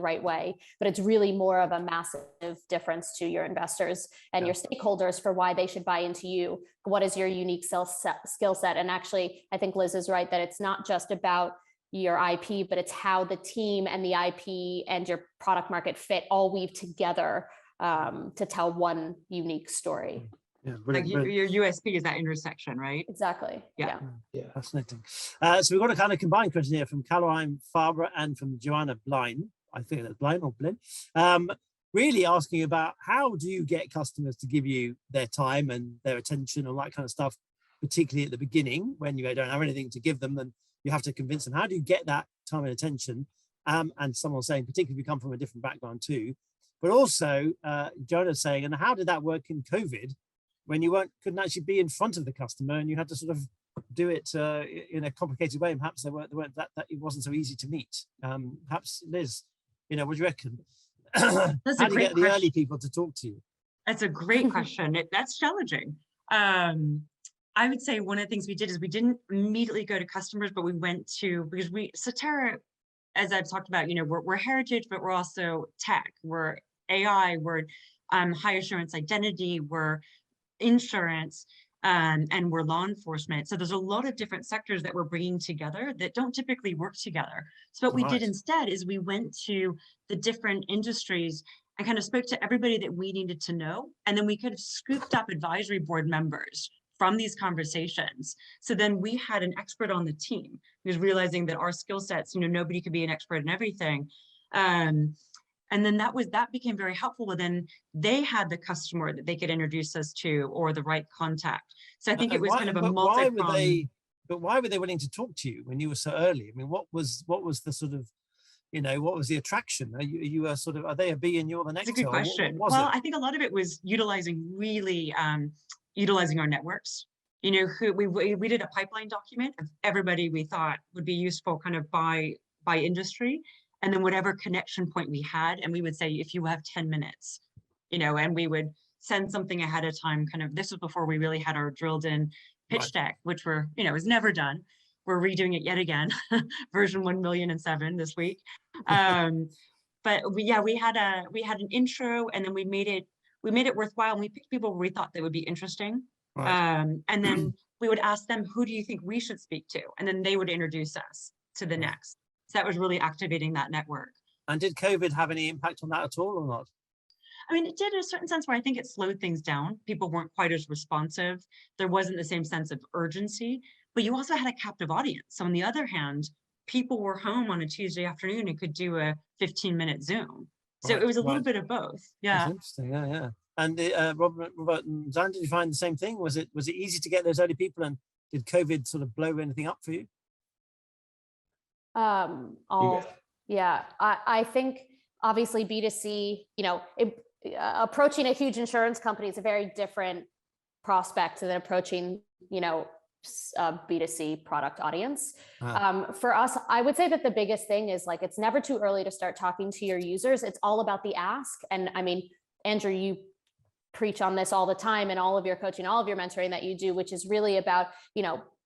right way, but it's really more of a massive difference to your investors and your stakeholders for why they should buy into you. What is your unique skill set? And actually, I think Liz is right that it's not just about your IP, but it's how the team and the IP and your product market fit all weave together to tell one unique story. Yeah, like your USP is that intersection, right? Exactly. Yeah. Fascinating. So we've got a kind of combined question here from Caroline Farber and from Joanna Blind. I think that's Blind or Blin. Really asking about how do you get customers to give you their time and their attention, all that kind of stuff, particularly at the beginning when you don't have anything to give them and you have to convince them. How do you get that time and attention? And someone saying, particularly if you come from a different background too, but also Joanna's saying, and how did that work in COVID? When you couldn't actually be in front of the customer and you had to sort of do it in a complicated way, and perhaps they weren't that it wasn't so easy to meet. Perhaps Liz, what do you reckon? How do you get the early people to talk to you? That's a great question. That's challenging. I would say one of the things we did is we didn't immediately go to customers, but we went to, because Sotera, as I've talked about, we're heritage, but we're also tech, we're AI, we're high assurance identity, we're insurance, and we're law enforcement. So there's a lot of different sectors that we're bringing together that don't typically work together. So what we did instead is we went to the different industries and kind of spoke to everybody that we needed to know. And then we kind of scooped up advisory board members from these conversations. So then we had an expert on the team, because realizing that our skill sets, nobody could be an expert in everything. And then that became very helpful. Well, then they had the customer that they could introduce us to, or the right contact. So I think it was kind of a multi-pronged. But why were they willing to talk to you when you were so early? I mean, what was the sort of, what was the attraction? Are they a bee and you're the next? That's a good question. Well, I think a lot of it was utilizing our networks. Who we did a pipeline document of everybody we thought would be useful kind of by industry, and then whatever connection point we had, and we would say, if you have 10 minutes, and we would send something ahead of time. Kind of, this was before we really had our drilled in pitch deck, which was never done. We're redoing it yet again, version 1,000,007 this week. But we had an intro, and then we made it worthwhile, and we picked people where we thought they would be interesting. And then we would ask them, who do you think we should speak to? And then they would introduce us to the next. So that was really activating that network. And did COVID have any impact on that at all or not? I mean, it did in a certain sense where I think it slowed things down. People weren't quite as responsive. There wasn't the same sense of urgency, but you also had a captive audience. So on the other hand, people were home on a Tuesday afternoon and could do a 15-minute Zoom. So it was a little bit of both. Yeah. That's interesting. Yeah. And Robert and Xann, did you find the same thing? Was it easy to get those early people, and did COVID sort of blow anything up for you? Yeah, I think obviously B2C, approaching a huge insurance company is a very different prospect than approaching, a B2C product audience. For us, I would say that the biggest thing is it's never too early to start talking to your users. It's all about the ask. And I mean, Andrew, you preach on this all the time in all of your coaching, all of your mentoring that you do, which is really about,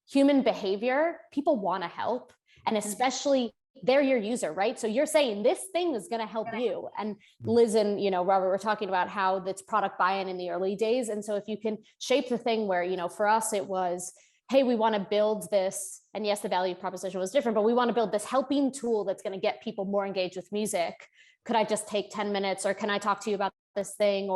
human behavior. People want to help, and especially they're your user, right? So you're saying this thing is going to help you. And Liz and, Robert were talking about how that's product buy-in in the early days. And so if you can shape the thing where, for us, it was, hey, we want to build this. And yes, the value proposition was different, but we want to build this helping tool that's going to get people more engaged with music. Could I just take 10 minutes, or can I talk to you about this thing?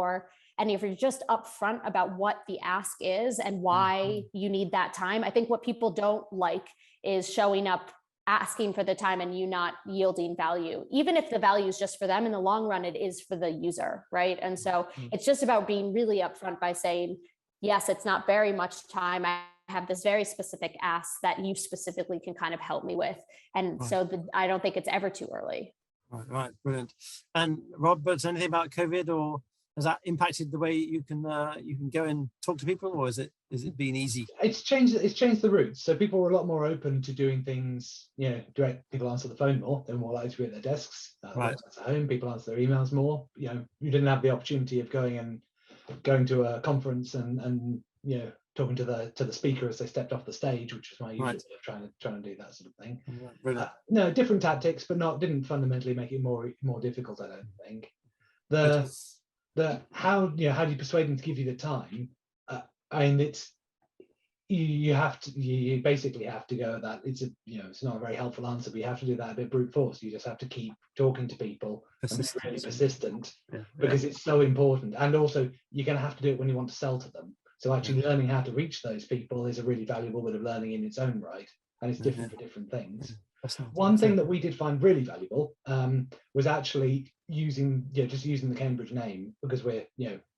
And if you're just upfront about what the ask is and why you need that time, I think what people don't like is showing up, asking for the time, and you not yielding value. Even if the value is just for them, in the long run, it is for the user, right? And so it's just about being really upfront by saying, yes, it's not very much time. I have this very specific ask that you specifically can kind of help me with. And so I don't think it's ever too early. Right, brilliant. And Robert, anything about COVID, or has that impacted the way you can go and talk to people, or is it been easy? It's changed the routes. So people were a lot more open to doing things, direct. People answer the phone more. They're more likely to be at their desks. At home, people answer their emails more. You didn't have the opportunity of going to a conference and talking to the speaker as they stepped off the stage, which was my usual way of trying to do that sort of thing. No, different tactics, but didn't fundamentally make it more difficult, I don't think. How do you persuade them to give you the time? I mean, it's you basically have to go at that. It's not a very helpful answer, but you have to do that a bit brute force. You just have to keep talking to people and be really persistent, because it's so important. And also, you're going to have to do it when you want to sell to them. So actually learning how to reach those people is a really valuable bit of learning in its own right, and it's different for different things. One thing that we did find really valuable was actually using the Cambridge name, because we're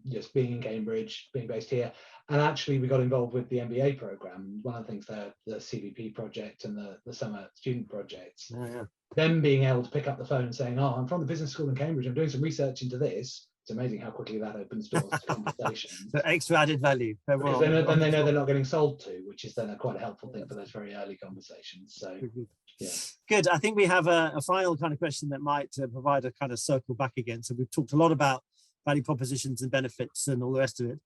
just being in Cambridge, being based here, and actually we got involved with the MBA program. One of the things there, the CVP project and the summer student projects. Them being able to pick up the phone and saying, "Oh, I'm from the business school in Cambridge. I'm doing some research into this." It's amazing how quickly that opens doors to conversations. So extra added value. Because then they know they're not getting sold to, which is then quite a helpful thing for those very early conversations. So good. I think we have a final kind of question that might provide a kind of circle back again. So we've talked a lot about value propositions and benefits and all the rest of it.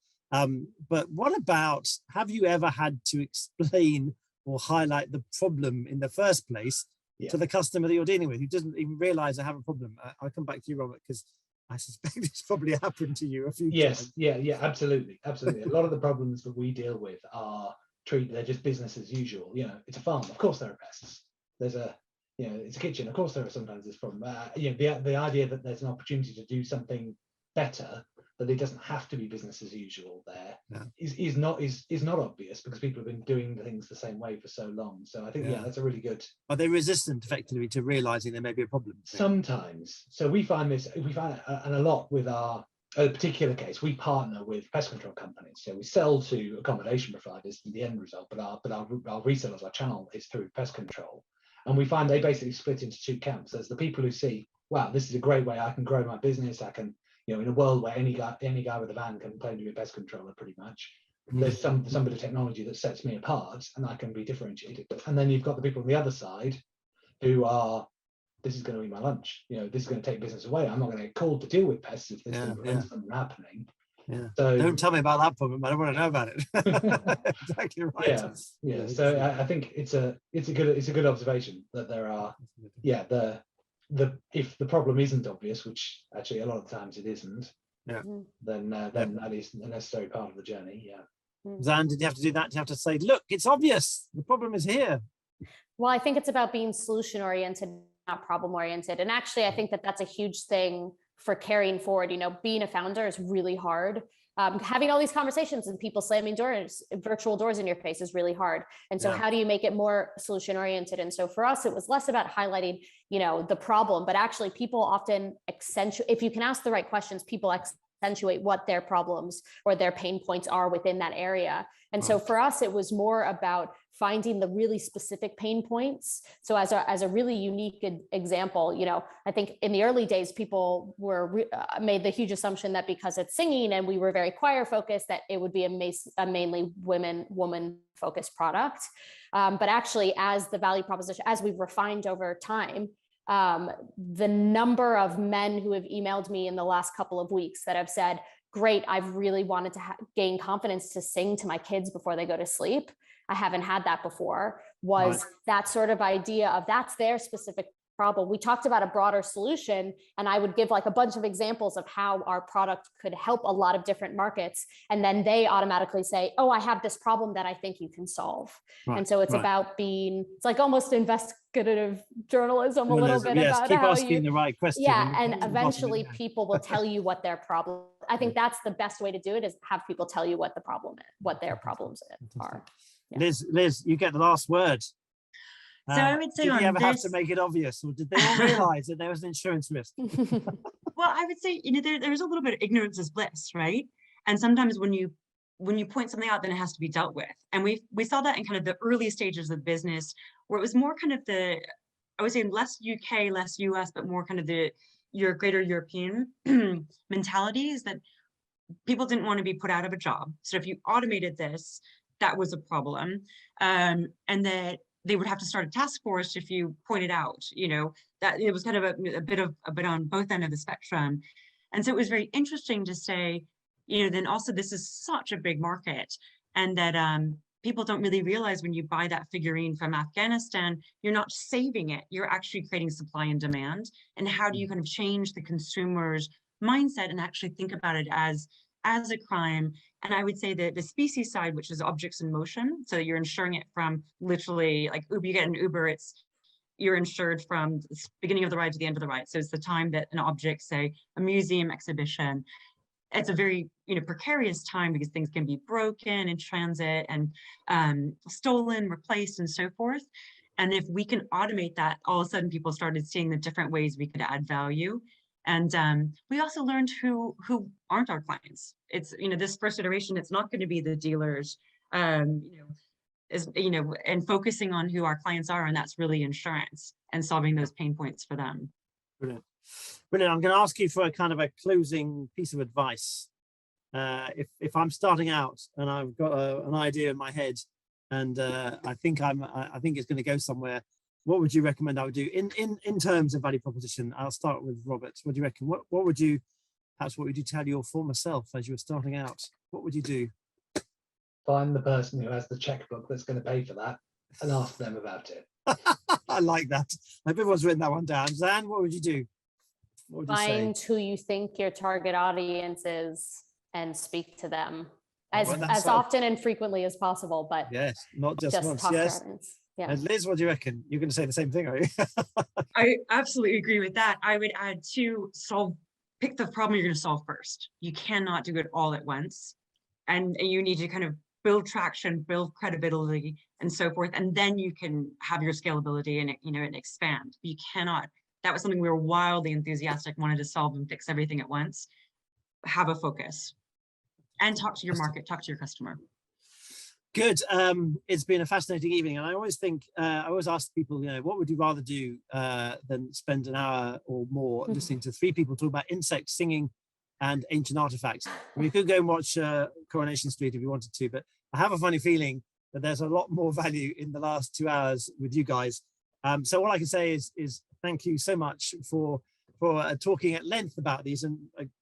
But what about, have you ever had to explain or highlight the problem in the first place to the customer that you're dealing with, who doesn't even realize they have a problem? I'll come back to you, Robert, because I suspect it's probably happened to you a few times. Yeah, absolutely. A lot of the problems that we deal with they're just business as usual. It's a farm, of course there are pests. There's it's a kitchen, of course there are sometimes this problem. The idea that there's an opportunity to do something better that it doesn't have to be business as usual there Yeah. is not obvious, because people have been doing things the same way for so long. So I think, Yeah. that's a really good. Are they resistant effectively to realizing there may be a problem? Sometimes. So we find and a lot with a particular case, we partner with pest control companies. So we sell to accommodation providers in the end result, but our resellers, our channel is through pest control. And we find they basically split into two camps. There's the people who see, wow, this is a great way I can grow my business. I can, in a world where any guy with a van can claim to be a pest controller pretty much. There's some bit of technology that sets me apart and I can be differentiated. And then you've got the people on the other side who are, this is going to be my lunch. This is going to take business away. I'm not going to get called to deal with pests if this prevents them from happening. Yeah. So don't tell me about that problem. I don't want to know about it. Exactly right. Yeah. So I think it's a good observation that there are, if the problem isn't obvious, which actually a lot of times it isn't, then that is a necessary part of the journey. Yeah. Xann, did you have to do that? Did you have to say, look, it's obvious. The problem is here. Well, I think it's about being solution oriented, not problem oriented. And actually, I think that that's a huge thing for carrying forward. Being a founder is really hard. Having all these conversations and people slamming doors, virtual doors in your face is really hard. And so how do you make it more solution oriented? And so for us, it was less about highlighting, the problem, but actually people often accentuate, if you can ask the right questions, people accentuate what their problems or their pain points are within that area. And so for us, it was more about finding the really specific pain points. So as a really unique example, I think in the early days, people were made the huge assumption that because it's singing and we were very choir focused, that it would be a mainly woman focused product. But actually, as the value proposition, as we've refined over time, the number of men who have emailed me in the last couple of weeks that have said, great, I've really wanted to gain confidence to sing to my kids before they go to sleep. I haven't had that before, was that sort of idea of that's their specific problem. We talked about a broader solution, and I would give like a bunch of examples of how our product could help a lot of different markets. And then they automatically say, oh, I have this problem that I think you can solve. And so it's about it's like almost investigative journalism a little bit about keep how asking the right question. and eventually people will tell you what their problem. I think that's the best way to do it, is have people tell you what the problem is, what their problems are. Yeah. Liz, you get the last word. So I would say, did you ever have to make it obvious, or did they all realize that there was an insurance risk? Well, I would say, there's a little bit of ignorance is bliss, right? And sometimes when you point something out, then it has to be dealt with. And we saw that in kind of the early stages of business, where it was more kind of I would say less UK, less US, but more kind of your greater European mentality, is that people didn't want to be put out of a job. So if you automated this, that was a problem. And that they would have to start a task force if you pointed out, that it was kind of a bit on both ends of the spectrum. And so it was very interesting to say, then also this is such a big market, and that people don't really realize when you buy that figurine from Afghanistan, you're not saving it, you're actually creating supply and demand. And how do you kind of change the consumer's mindset and actually think about it as a crime? And I would say that the species side, which is objects in motion, so you're insuring it from literally, like you get an Uber, you're insured from the beginning of the ride to the end of the ride. So it's the time that an object, say a museum exhibition, it's a very precarious time, because things can be broken in transit and stolen, replaced, and so forth. And if we can automate that, all of a sudden people started seeing the different ways we could add value. And we also learned who aren't our clients. It's, this first iteration, it's not going to be the dealers, and focusing on who our clients are, and that's really insurance and solving those pain points for them. Brilliant. I'm going to ask you for a kind of a closing piece of advice. If I'm starting out and I've got an idea in my head, and I think it's going to go somewhere, what would you recommend I would do in terms of value proposition? I'll start with Robert. What do you reckon? What would you tell your former self as you were starting out? What would you do? Find the person who has the checkbook that's going to pay for that and ask them about it. I like that. I hope everyone's written that one down. Xann, what would you do? What would you say? Find who you think your target audience is and speak to them as often and frequently as possible. But yes, not just once. Talk yes. to our audience. Yeah. And Liz, what do you reckon? You're going to say the same thing, are you? I absolutely agree with that. I would add to solve pick the problem you're going to solve first. You cannot do it all at once. And you need to kind of build traction, build credibility, and so forth. And then you can have your scalability and, and expand. You cannot, that was something we were wildly enthusiastic, wanted to solve and fix everything at once. Have a focus and talk to your market, talk to your customer. Good. It's been a fascinating evening, and I always think, I always ask people, what would you rather do than spend an hour or more listening to three people talk about insects, singing, and ancient artifacts? We could go and watch Coronation Street if you wanted to, but I have a funny feeling that there's a lot more value in the last 2 hours with you guys. So all I can say is thank you so much for talking at length about these and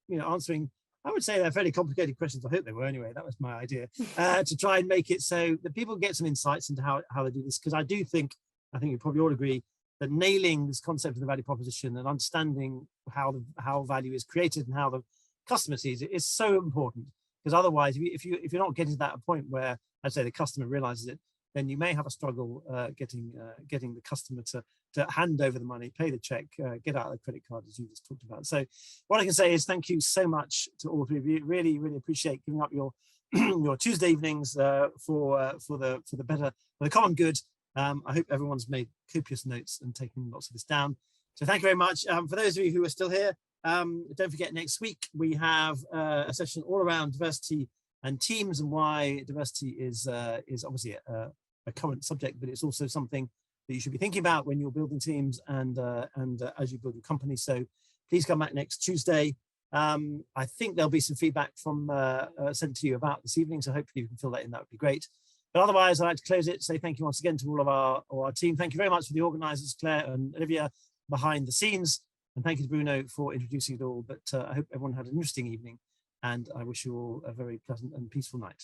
answering. I would say they're fairly complicated questions. I hope they were anyway. That was my idea, to try and make it so that people get some insights into how they do this. Because I think you probably all agree that nailing this concept of the value proposition and understanding how value is created and how the customer sees it is so important. Because otherwise, if you're not getting to that point where, I'd say, the customer realizes it, then you may have a struggle getting the customer to hand over the money, pay the check, get out the credit card, as you just talked about. So what I can say is thank you so much to all three of you. Really, really appreciate giving up your your Tuesday evenings for the common good. I hope everyone's made copious notes and taken lots of this down. So thank you very much. For those of you who are still here, don't forget, next week we have a session all around diversity and teams, and why diversity is obviously a current subject, but it's also something that you should be thinking about when you're building teams and as you build your company. So please come back next Tuesday. I think there'll be some feedback from sent to you about this evening, so hopefully you can fill that in. That would be great. But otherwise, I'd like to close it, say thank you once again to all of our team. Thank you very much for the organisers, Claire and Olivia, behind the scenes, and thank you to Bruno for introducing it all. But I hope everyone had an interesting evening, and I wish you all a very pleasant and peaceful night.